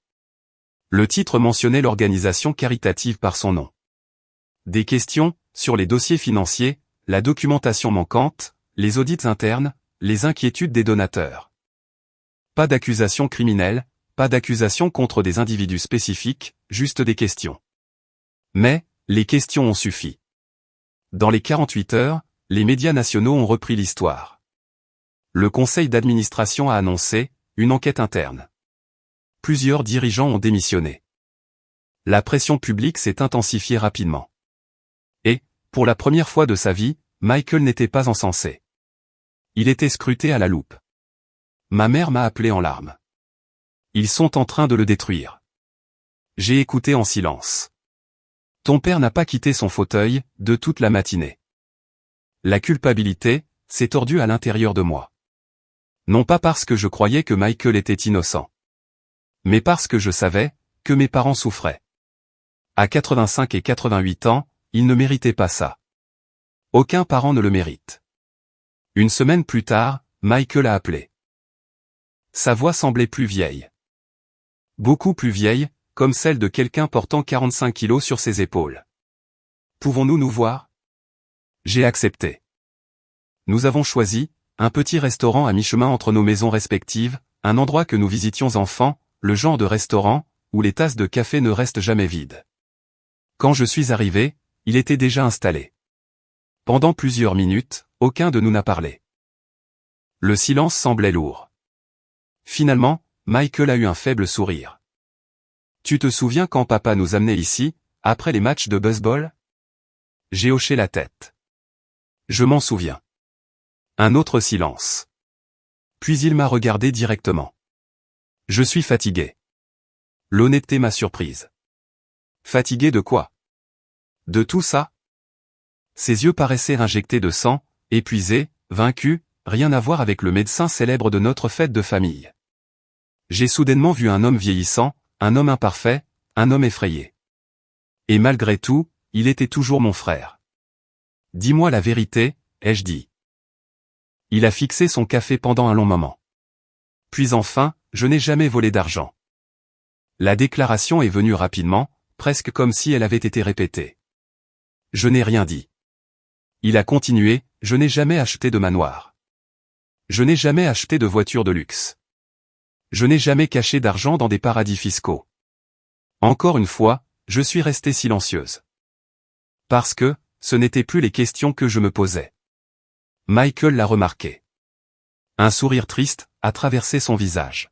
Speaker 1: Le titre mentionnait l'organisation caritative par son nom. Des questions sur les dossiers financiers, la documentation manquante, les audits internes, les inquiétudes des donateurs. Pas d'accusations criminelles, pas d'accusations contre des individus spécifiques, juste des questions. Mais, les questions ont suffi. Dans les 48 heures, les médias nationaux ont repris l'histoire. Le conseil d'administration a annoncé une enquête interne. Plusieurs dirigeants ont démissionné. La pression publique s'est intensifiée rapidement. Et, pour la première fois de sa vie, Michael n'était pas encensé. Il était scruté à la loupe. Ma mère m'a appelé en larmes. Ils sont en train de le détruire. J'ai écouté en silence. Ton père n'a pas quitté son fauteuil de toute la matinée. La culpabilité s'est tordue à l'intérieur de moi. Non pas parce que je croyais que Michael était innocent, mais parce que je savais que mes parents souffraient. À 85 et 88 ans, ils ne méritaient pas ça. Aucun parent ne le mérite. Une semaine plus tard, Michael a appelé. Sa voix semblait plus vieille. Beaucoup plus vieille, comme celle de quelqu'un portant 45 kilos sur ses épaules. Pouvons-nous nous voir? J'ai accepté. Nous avons choisi un petit restaurant à mi-chemin entre nos maisons respectives, un endroit que nous visitions enfants, le genre de restaurant où les tasses de café ne restent jamais vides. Quand je suis arrivé, il était déjà installé. Pendant plusieurs minutes, aucun de nous n'a parlé. Le silence semblait lourd. Finalement, Michael a eu un faible sourire. Tu te souviens quand papa nous amenait ici, après les matchs de baseball? J'ai hoché la tête. Je m'en souviens. Un autre silence. Puis il m'a regardé directement. Je suis fatigué. L'honnêteté m'a surprise. Fatigué de quoi? De tout ça? Ses yeux paraissaient injectés de sang, épuisés, vaincus, rien à voir avec le médecin célèbre de notre fête de famille. J'ai soudainement vu un homme vieillissant, un homme imparfait, un homme effrayé. Et malgré tout, il était toujours mon frère. Dis-moi la vérité, ai-je dit. Il a fixé son café pendant un long moment. Puis enfin, je n'ai jamais volé d'argent. La déclaration est venue rapidement, presque comme si elle avait été répétée. Je n'ai rien dit. Il a continué, je n'ai jamais acheté de manoir. Je n'ai jamais acheté de voiture de luxe. Je n'ai jamais caché d'argent dans des paradis fiscaux. Encore une fois, je suis restée silencieuse. Parce que, ce n'étaient plus les questions que je me posais. Michael l'a remarqué. Un sourire triste a traversé son visage.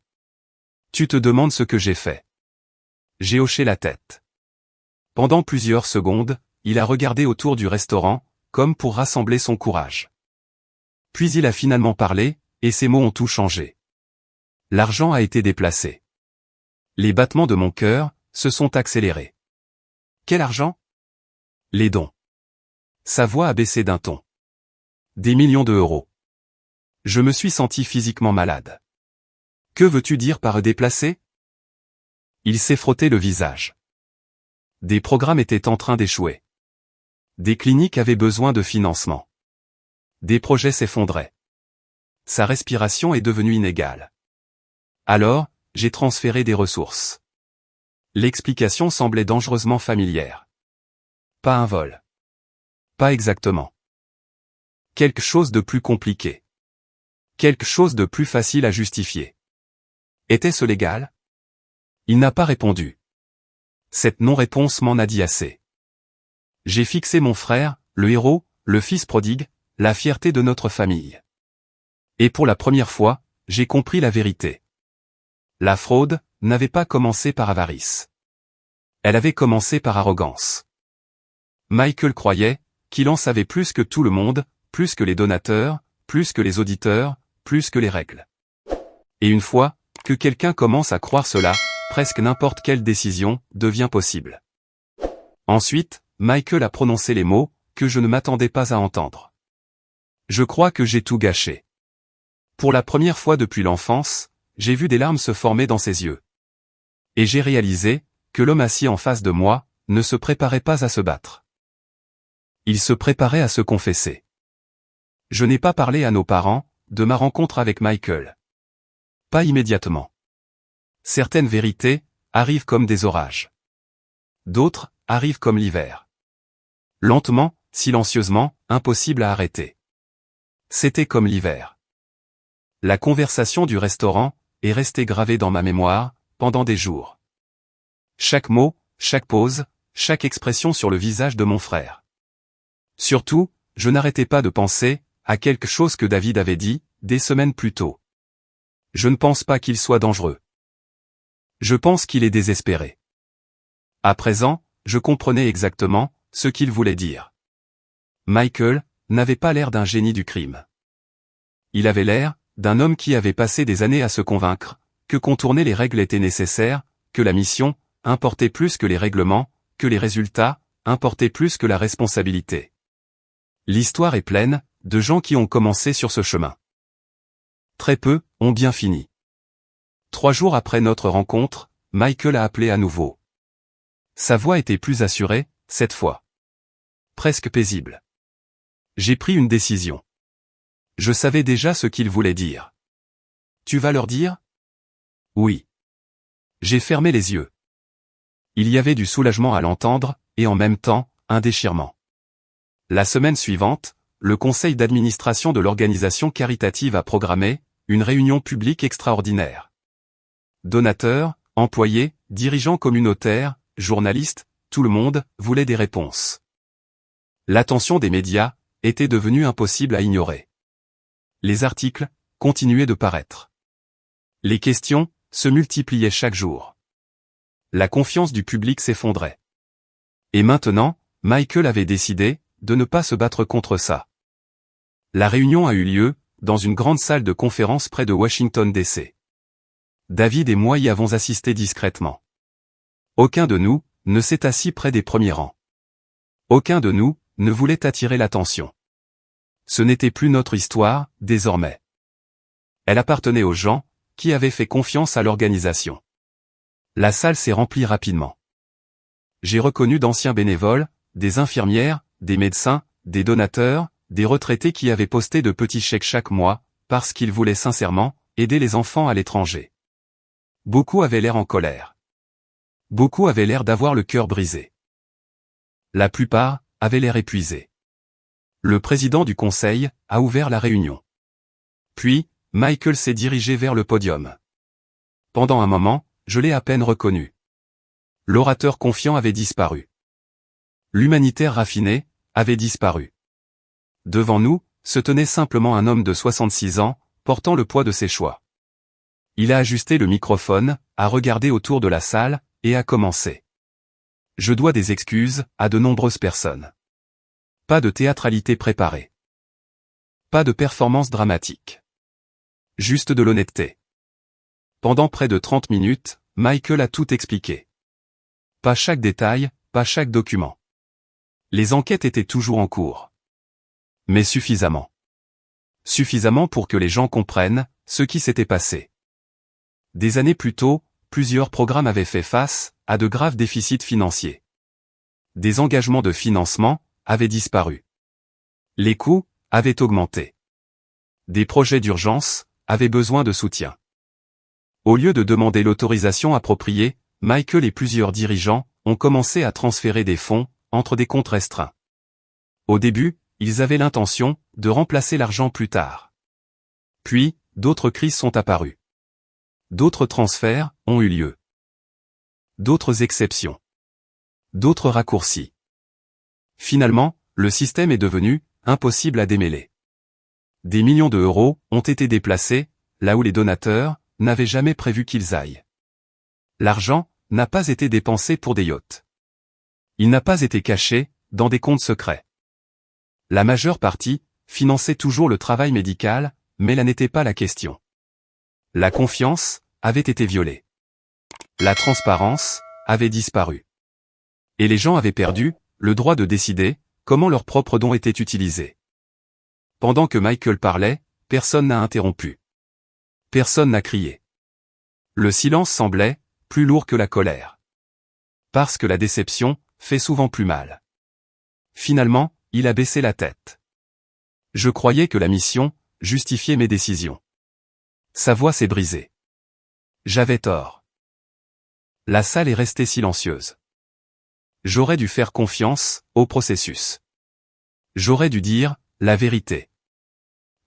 Speaker 1: Tu te demandes ce que j'ai fait. J'ai hoché la tête. Pendant plusieurs secondes, il a regardé autour du restaurant, comme pour rassembler son courage. Puis il a finalement parlé, et ses mots ont tout changé. L'argent a été déplacé. Les battements de mon cœur se sont accélérés. Quel argent? Les dons. Sa voix a baissé d'un ton. Des millions d'euros. Je me suis senti physiquement malade. Que veux-tu dire par déplacer? Il s'est frotté le visage. Des programmes étaient en train d'échouer. Des cliniques avaient besoin de financement. Des projets s'effondraient. Sa respiration est devenue inégale. Alors, j'ai transféré des ressources. L'explication semblait dangereusement familière. Pas un vol. Pas exactement. Quelque chose de plus compliqué. Quelque chose de plus facile à justifier. Était-ce légal? Il n'a pas répondu. Cette non-réponse m'en a dit assez. J'ai fixé mon frère, le héros, le fils prodigue, la fierté de notre famille. Et pour la première fois, j'ai compris la vérité. La fraude n'avait pas commencé par avarice. Elle avait commencé par arrogance. Michael croyait qu'il en savait plus que tout le monde, plus que les donateurs, plus que les auditeurs, plus que les règles. Et une fois que quelqu'un commence à croire cela, presque n'importe quelle décision devient possible. Ensuite, Michael a prononcé les mots que je ne m'attendais pas à entendre. Je crois que j'ai tout gâché. Pour la première fois depuis l'enfance, j'ai vu des larmes se former dans ses yeux. Et j'ai réalisé que l'homme assis en face de moi ne se préparait pas à se battre. Il se préparait à se confesser. Je n'ai pas parlé à nos parents de ma rencontre avec Michael. Pas immédiatement. Certaines vérités arrivent comme des orages. D'autres arrivent comme l'hiver. Lentement, silencieusement, impossible à arrêter. C'était comme l'hiver. La conversation du restaurant est restée gravée dans ma mémoire pendant des jours. Chaque mot, chaque pause, chaque expression sur le visage de mon frère. Surtout, je n'arrêtais pas de penser à quelque chose que David avait dit des semaines plus tôt. Je ne pense pas qu'il soit dangereux. Je pense qu'il est désespéré. À présent, je comprenais exactement ce qu'il voulait dire. Michael n'avait pas l'air d'un génie du crime. Il avait l'air d'un homme qui avait passé des années à se convaincre que contourner les règles était nécessaire, que la mission importait plus que les règlements, que les résultats importaient plus que la responsabilité. L'histoire est pleine de gens qui ont commencé sur ce chemin. Très peu ont bien fini. 3 jours après notre rencontre, Michael a appelé à nouveau. Sa voix était plus assurée, cette fois. Presque paisible. J'ai pris une décision. Je savais déjà ce qu'il voulait dire. Tu vas leur dire? Oui. J'ai fermé les yeux. Il y avait du soulagement à l'entendre, et en même temps, un déchirement. La semaine suivante, le conseil d'administration de l'organisation caritative a programmé une réunion publique extraordinaire. Donateurs, employés, dirigeants communautaires, journalistes, tout le monde voulait des réponses. L'attention des médias était devenue impossible à ignorer. Les articles continuaient de paraître. Les questions se multipliaient chaque jour. La confiance du public s'effondrait. Et maintenant, Michael avait décidé de ne pas se battre contre ça. La réunion a eu lieu dans une grande salle de conférence près de Washington D.C. David et moi y avons assisté discrètement. Aucun de nous ne s'est assis près des premiers rangs. Aucun de nous ne voulait attirer l'attention. Ce n'était plus notre histoire, désormais. Elle appartenait aux gens qui avaient fait confiance à l'organisation. La salle s'est remplie rapidement. J'ai reconnu d'anciens bénévoles, des infirmières, des médecins, des donateurs, des retraités qui avaient posté de petits chèques chaque mois, parce qu'ils voulaient sincèrement aider les enfants à l'étranger. Beaucoup avaient l'air en colère. Beaucoup avaient l'air d'avoir le cœur brisé. La plupart avaient l'air épuisés. Le président du conseil a ouvert la réunion. Puis, Michael s'est dirigé vers le podium. Pendant un moment, je l'ai à peine reconnu. L'orateur confiant avait disparu. L'humanitaire raffiné avait disparu. Devant nous, se tenait simplement un homme de 66 ans, portant le poids de ses choix. Il a ajusté le microphone, a regardé autour de la salle, et a commencé. Je dois des excuses à de nombreuses personnes. Pas de théâtralité préparée. Pas de performance dramatique. Juste de l'honnêteté. Pendant près de 30 minutes, Michael a tout expliqué. Pas chaque détail, pas chaque document. Les enquêtes étaient toujours en cours. Mais suffisamment. Suffisamment pour que les gens comprennent ce qui s'était passé. Des années plus tôt, plusieurs programmes avaient fait face à de graves déficits financiers. Des engagements de financement avaient disparu. Les coûts avaient augmenté. Des projets d'urgence avaient besoin de soutien. Au lieu de demander l'autorisation appropriée, Michael et plusieurs dirigeants ont commencé à transférer des fonds entre des comptes restreints. Au début, ils avaient l'intention de remplacer l'argent plus tard. Puis, d'autres crises sont apparues. D'autres transferts ont eu lieu. D'autres exceptions. D'autres raccourcis. Finalement, le système est devenu impossible à démêler. Des millions d'euros ont été déplacés, là où les donateurs n'avaient jamais prévu qu'ils aillent. L'argent n'a pas été dépensé pour des yachts. Il n'a pas été caché dans des comptes secrets. La majeure partie finançait toujours le travail médical, mais là n'était pas la question. La confiance avait été violée. La transparence avait disparu. Et les gens avaient perdu le droit de décider comment leurs propres dons étaient utilisés. Pendant que Michael parlait, personne n'a interrompu. Personne n'a crié. Le silence semblait plus lourd que la colère. Parce que la déception fait souvent plus mal. Finalement, il a baissé la tête. Je croyais que la mission justifiait mes décisions. Sa voix s'est brisée. J'avais tort. La salle est restée silencieuse. J'aurais dû faire confiance au processus. J'aurais dû dire la vérité.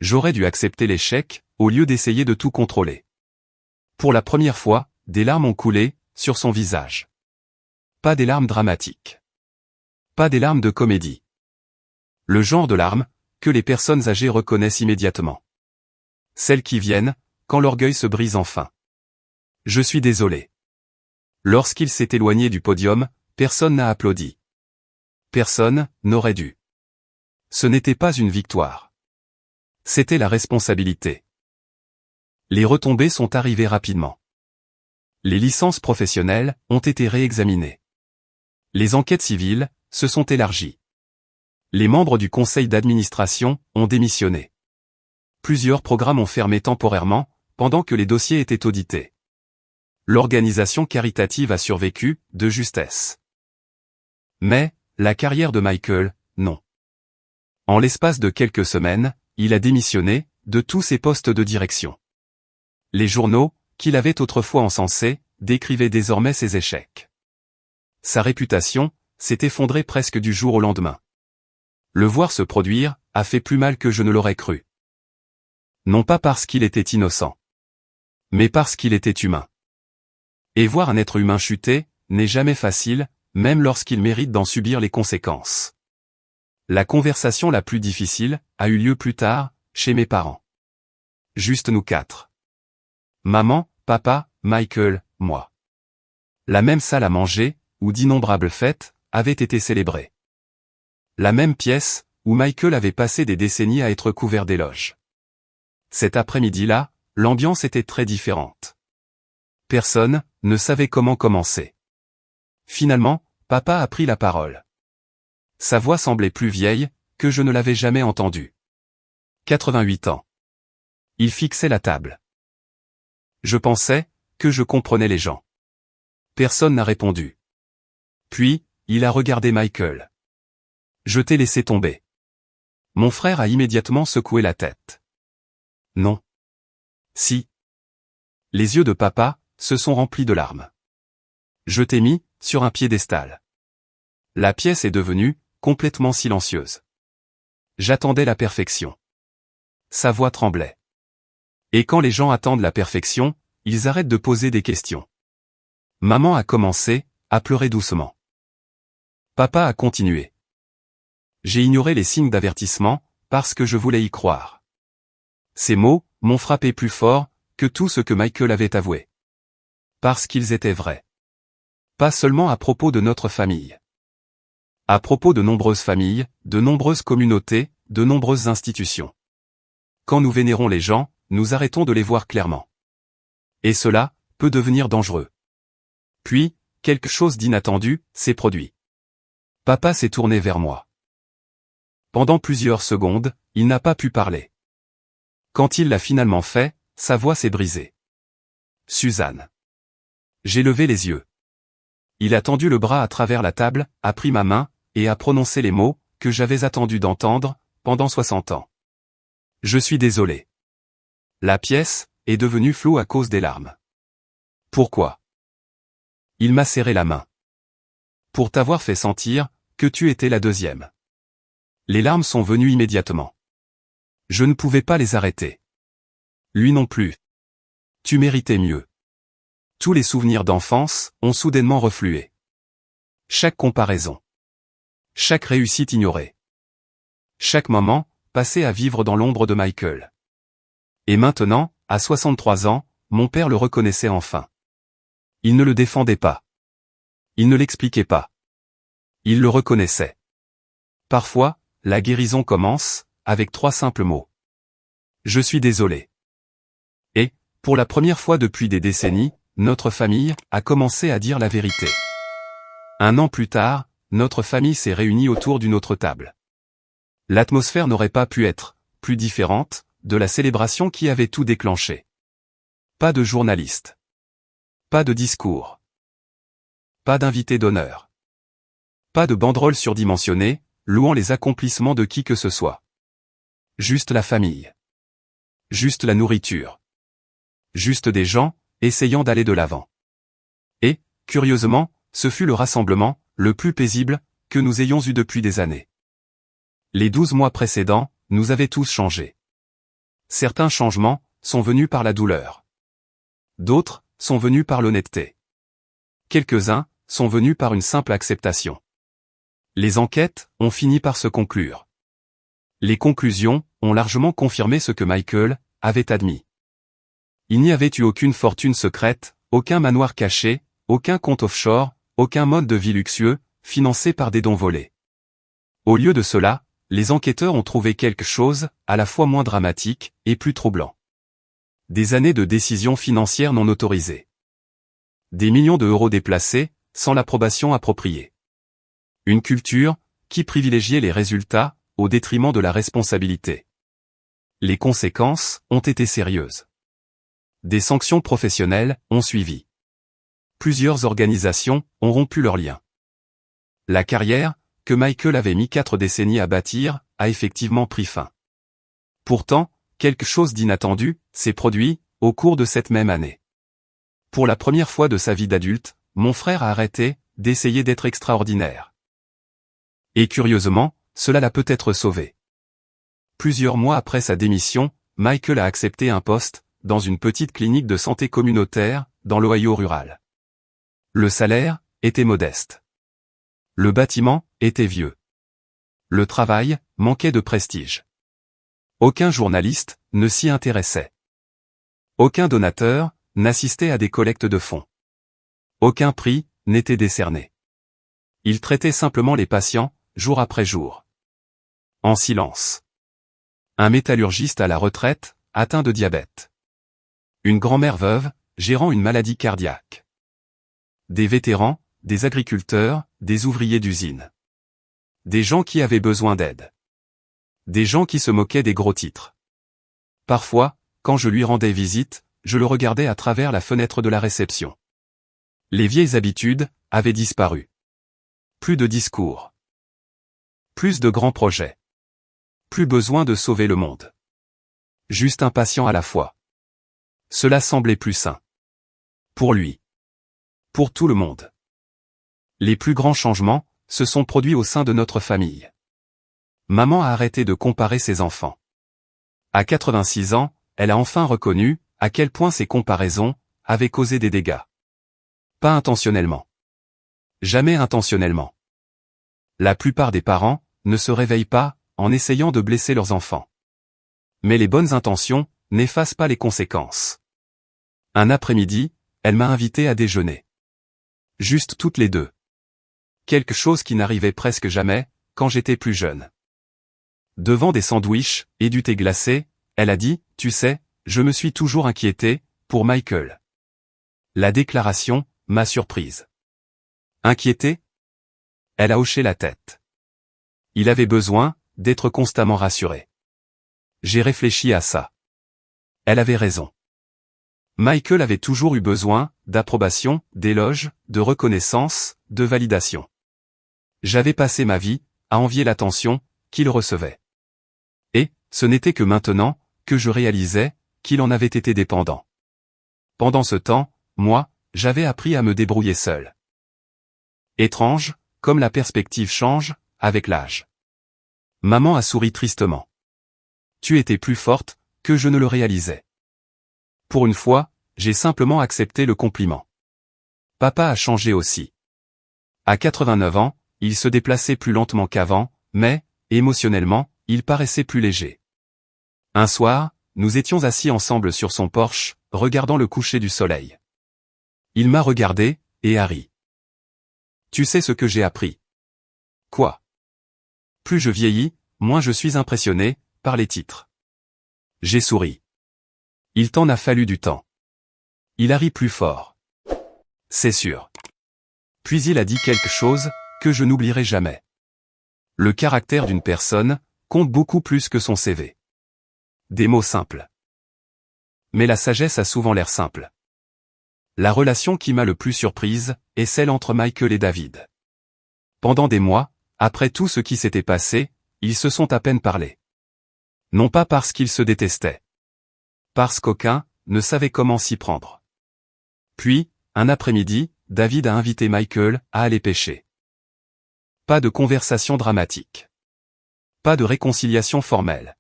Speaker 1: J'aurais dû accepter l'échec au lieu d'essayer de tout contrôler. Pour la première fois, des larmes ont coulé sur son visage. Pas des larmes dramatiques. Pas des larmes de comédie. Le genre de larmes que les personnes âgées reconnaissent immédiatement. Celles qui viennent quand l'orgueil se brise enfin. Je suis désolé. Lorsqu'il s'est éloigné du podium, personne n'a applaudi. Personne n'aurait dû. Ce n'était pas une victoire. C'était la responsabilité. Les retombées sont arrivées rapidement. Les licences professionnelles ont été réexaminées. Les enquêtes civiles se sont élargies. Les membres du conseil d'administration ont démissionné. Plusieurs programmes ont fermé temporairement, pendant que les dossiers étaient audités. L'organisation caritative a survécu, de justesse. Mais, la carrière de Michael, non. En l'espace de quelques semaines, il a démissionné de tous ses postes de direction. Les journaux, qu'il avait autrefois encensés, décrivaient désormais ses échecs. Sa réputation s'est effondrée presque du jour au lendemain. Le voir se produire a fait plus mal que je ne l'aurais cru. Non pas parce qu'il était innocent, mais parce qu'il était humain. Et voir un être humain chuter n'est jamais facile, même lorsqu'il mérite d'en subir les conséquences. La conversation la plus difficile a eu lieu plus tard, chez mes parents. Juste nous quatre. Maman, papa, Michael, moi. La même salle à manger, où d'innombrables fêtes avaient été célébrées. La même pièce, où Michael avait passé des décennies à être couvert d'éloges. Cet après-midi-là, l'ambiance était très différente. Personne ne savait comment commencer. Finalement, papa a pris la parole. Sa voix semblait plus vieille que je ne l'avais jamais entendue. 88 ans. Il fixait la table. Je pensais que je comprenais les gens. Personne n'a répondu. Puis, il a regardé Michael. Je t'ai laissé tomber. Mon frère a immédiatement secoué la tête. Non. Si. Les yeux de papa se sont remplis de larmes. Je t'ai mis sur un piédestal. La pièce est devenue complètement silencieuse. J'attendais la perfection. Sa voix tremblait. Et quand les gens attendent la perfection, ils arrêtent de poser des questions. Maman a commencé à pleurer doucement. Papa a continué. J'ai ignoré les signes d'avertissement, parce que je voulais y croire. Ces mots m'ont frappé plus fort que tout ce que Michael avait avoué. Parce qu'ils étaient vrais. Pas seulement à propos de notre famille. À propos de nombreuses familles, de nombreuses communautés, de nombreuses institutions. Quand nous vénérons les gens, nous arrêtons de les voir clairement. Et cela peut devenir dangereux. Puis, quelque chose d'inattendu s'est produit. Papa s'est tourné vers moi. Pendant plusieurs secondes, il n'a pas pu parler. Quand il l'a finalement fait, sa voix s'est brisée. Suzanne. J'ai levé les yeux. Il a tendu le bras à travers la table, a pris ma main, et a prononcé les mots que j'avais attendu d'entendre pendant 60 ans. Je suis désolé. La pièce est devenue floue à cause des larmes. Pourquoi? Il m'a serré la main. Pour t'avoir fait sentir que tu étais la deuxième. Les larmes sont venues immédiatement. Je ne pouvais pas les arrêter. Lui non plus. Tu méritais mieux. Tous les souvenirs d'enfance ont soudainement reflué. Chaque comparaison. Chaque réussite ignorée. Chaque moment, passé à vivre dans l'ombre de Michael. Et maintenant, à 63 ans, mon père le reconnaissait enfin. Il ne le défendait pas. Il ne l'expliquait pas. Il le reconnaissait. Parfois, la guérison commence avec 3 simples mots. Je suis désolé. Et, pour la première fois depuis des décennies, notre famille a commencé à dire la vérité. 1 an plus tard, notre famille s'est réunie autour d'une autre table. L'atmosphère n'aurait pas pu être plus différente de la célébration qui avait tout déclenché. Pas de journalistes. Pas de discours. Pas d'invités d'honneur. Pas de banderoles surdimensionnées, louant les accomplissements de qui que ce soit. Juste la famille. Juste la nourriture. Juste des gens, essayant d'aller de l'avant. Et, curieusement, ce fut le rassemblement, le plus paisible, que nous ayons eu depuis des années. Les 12 mois précédents, nous avaient tous changé. Certains changements sont venus par la douleur. D'autres sont venus par l'honnêteté. Quelques-uns sont venus par une simple acceptation. Les enquêtes ont fini par se conclure. Les conclusions ont largement confirmé ce que Michael avait admis. Il n'y avait eu aucune fortune secrète, aucun manoir caché, aucun compte offshore, aucun mode de vie luxueux, financé par des dons volés. Au lieu de cela, les enquêteurs ont trouvé quelque chose, à la fois moins dramatique et plus troublant. Des années de décisions financières non autorisées. Des millions d'euros déplacés, sans l'approbation appropriée. Une culture qui privilégiait les résultats au détriment de la responsabilité. Les conséquences ont été sérieuses. Des sanctions professionnelles ont suivi. Plusieurs organisations ont rompu leurs liens. La carrière, que Michael avait mis 4 décennies à bâtir, a effectivement pris fin. Pourtant, quelque chose d'inattendu s'est produit au cours de cette même année. Pour la première fois de sa vie d'adulte, mon frère a arrêté d'essayer d'être extraordinaire. Et curieusement, cela l'a peut-être sauvé. Plusieurs mois après sa démission, Michael a accepté un poste dans une petite clinique de santé communautaire, dans l'Ohio rural. Le salaire était modeste. Le bâtiment était vieux. Le travail manquait de prestige. Aucun journaliste ne s'y intéressait. Aucun donateur n'assistait à des collectes de fonds. Aucun prix n'était décerné. Il traitait simplement les patients, jour après jour. En silence. Un métallurgiste à la retraite, atteint de diabète. Une grand-mère veuve, gérant une maladie cardiaque. Des vétérans, des agriculteurs, des ouvriers d'usine. Des gens qui avaient besoin d'aide. Des gens qui se moquaient des gros titres. Parfois, quand je lui rendais visite, je le regardais à travers la fenêtre de la réception. Les vieilles habitudes avaient disparu. Plus de discours. Plus de grands projets. Plus besoin de sauver le monde. Juste un patient à la fois. Cela semblait plus sain. Pour lui. Pour tout le monde. Les plus grands changements se sont produits au sein de notre famille. Maman a arrêté de comparer ses enfants. À 86 ans, elle a enfin reconnu à quel point ces comparaisons avaient causé des dégâts. Pas intentionnellement. Jamais intentionnellement. La plupart des parents ne se réveillent pas en essayant de blesser leurs enfants. Mais les bonnes intentions n'effacent pas les conséquences. Un après-midi, elle m'a invité à déjeuner. Juste toutes les deux. Quelque chose qui n'arrivait presque jamais, quand j'étais plus jeune. Devant des sandwichs et du thé glacé, elle a dit, « Tu sais, je me suis toujours inquiétée pour Michael. » La déclaration m'a surprise. Inquiétée? Elle a hoché la tête. Il avait besoin d'être constamment rassuré. J'ai réfléchi à ça. Elle avait raison. Michael avait toujours eu besoin d'approbation, d'éloges, de reconnaissance, de validation. J'avais passé ma vie à envier l'attention qu'il recevait. Et, ce n'était que maintenant que je réalisais qu'il en avait été dépendant. Pendant ce temps, moi, j'avais appris à me débrouiller seul. Étrange, comme la perspective change avec l'âge. Maman a souri tristement. Tu étais plus forte que je ne le réalisais. Pour une fois, j'ai simplement accepté le compliment. Papa a changé aussi. À 89 ans, il se déplaçait plus lentement qu'avant, mais, émotionnellement, il paraissait plus léger. Un soir, nous étions assis ensemble sur son porche, regardant le coucher du soleil. Il m'a regardé, et a ri. Tu sais ce que j'ai appris? Quoi? Plus je vieillis, moins je suis impressionné par les titres. J'ai souri. Il t'en a fallu du temps. Il a ri plus fort. C'est sûr. Puis il a dit quelque chose que je n'oublierai jamais. Le caractère d'une personne compte beaucoup plus que son CV. Des mots simples. Mais la sagesse a souvent l'air simple. La relation qui m'a le plus surprise est celle entre Michael et David. Pendant des mois, après tout ce qui s'était passé, ils se sont à peine parlé. Non pas parce qu'ils se détestaient. Parce qu'aucun ne savait comment s'y prendre. Puis, un après-midi, David a invité Michael à aller pêcher. Pas de conversation dramatique. Pas de réconciliation formelle.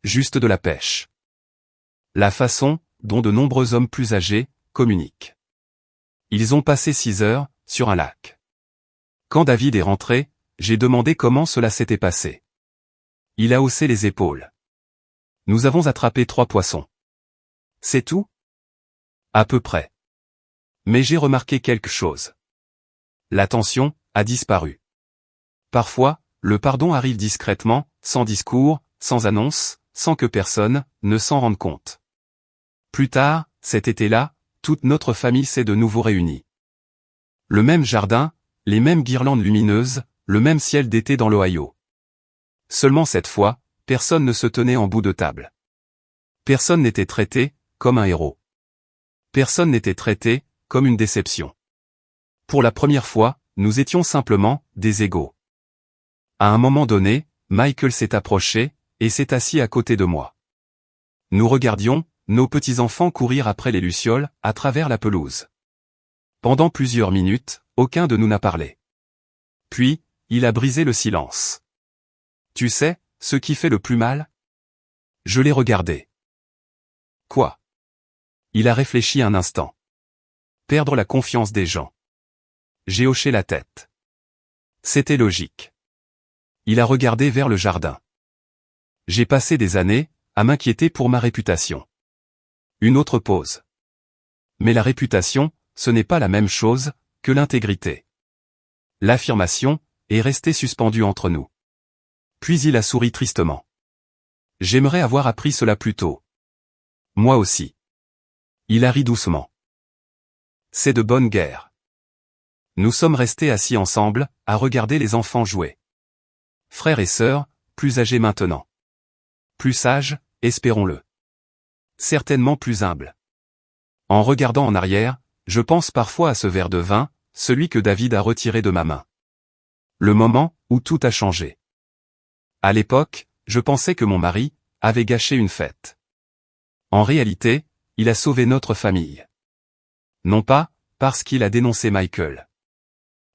Speaker 1: Juste de la pêche. La façon dont de nombreux hommes plus âgés communiquent. Ils ont passé 6 heures sur un lac. Quand David est rentré, j'ai demandé comment cela s'était passé. Il a haussé les épaules. Nous avons attrapé 3 poissons. C'est tout? À peu près. Mais j'ai remarqué quelque chose. La tension a disparu. Parfois, le pardon arrive discrètement, sans discours, sans annonce, sans que personne ne s'en rende compte. Plus tard, cet été-là, toute notre famille s'est de nouveau réunie. Le même jardin, les mêmes guirlandes lumineuses, le même ciel d'été dans l'Ohio. Seulement cette fois, personne ne se tenait en bout de table. Personne n'était traité comme un héros. Personne n'était traité comme une déception. Pour la première fois, nous étions simplement des égaux. À un moment donné, Michael s'est approché et s'est assis à côté de moi. Nous regardions nos petits-enfants courir après les lucioles à travers la pelouse. Pendant plusieurs minutes, aucun de nous n'a parlé. Puis, il a brisé le silence. Tu sais, ce qui fait le plus mal? Je l'ai regardé. Quoi? Il a réfléchi un instant. Perdre la confiance des gens. J'ai hoché la tête. C'était logique. Il a regardé vers le jardin. J'ai passé des années à m'inquiéter pour ma réputation. Une autre pause. Mais la réputation, ce n'est pas la même chose que l'intégrité. L'affirmation est restée suspendue entre nous. Puis il a souri tristement. J'aimerais avoir appris cela plus tôt. Moi aussi. Il a ri doucement. C'est de bonne guerre. Nous sommes restés assis ensemble, à regarder les enfants jouer. Frères et sœurs, plus âgés maintenant. Plus sages, espérons-le. Certainement plus humbles. En regardant en arrière, je pense parfois à ce verre de vin, celui que David a retiré de ma main. Le moment où tout a changé. À l'époque, je pensais que mon mari avait gâché une fête. En réalité, il a sauvé notre famille. Non pas parce qu'il a dénoncé Michael,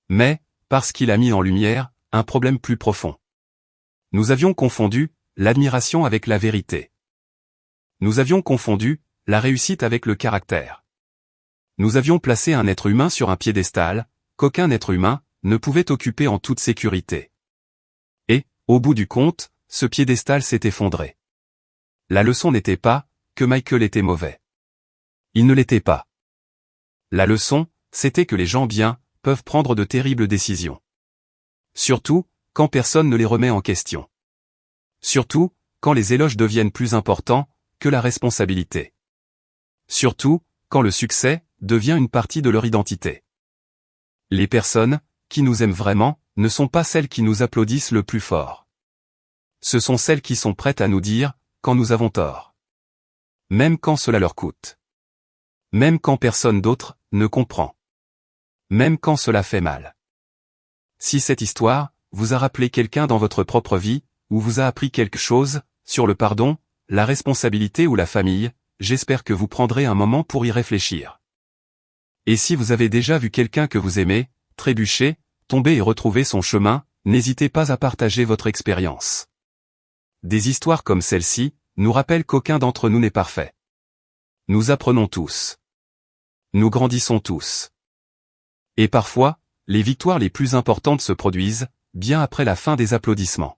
Speaker 1: mais parce qu'il a mis en lumière un problème plus profond. Nous avions confondu l'admiration avec la vérité. Nous avions confondu la réussite avec le caractère. Nous avions placé un être humain sur un piédestal qu'aucun être humain ne pouvait occuper en toute sécurité. Et, au bout du compte, ce piédestal s'est effondré. La leçon n'était pas que Michael était mauvais. Il ne l'était pas. La leçon, c'était que les gens bien peuvent prendre de terribles décisions. Surtout, quand personne ne les remet en question. Surtout, quand les éloges deviennent plus importants que la responsabilité. Surtout, quand le succès devient une partie de leur identité. Les personnes qui nous aiment vraiment ne sont pas celles qui nous applaudissent le plus fort. Ce sont celles qui sont prêtes à nous dire quand nous avons tort. Même quand cela leur coûte. Même quand personne d'autre ne comprend. Même quand cela fait mal. Si cette histoire vous a rappelé quelqu'un dans votre propre vie, ou vous a appris quelque chose sur le pardon, la responsabilité ou la famille, j'espère que vous prendrez un moment pour y réfléchir. Et si vous avez déjà vu quelqu'un que vous aimez trébucher, tomber et retrouver son chemin, n'hésitez pas à partager votre expérience. Des histoires comme celle-ci nous rappellent qu'aucun d'entre nous n'est parfait. Nous apprenons tous. Nous grandissons tous. Et parfois, les victoires les plus importantes se produisent bien après la fin des applaudissements.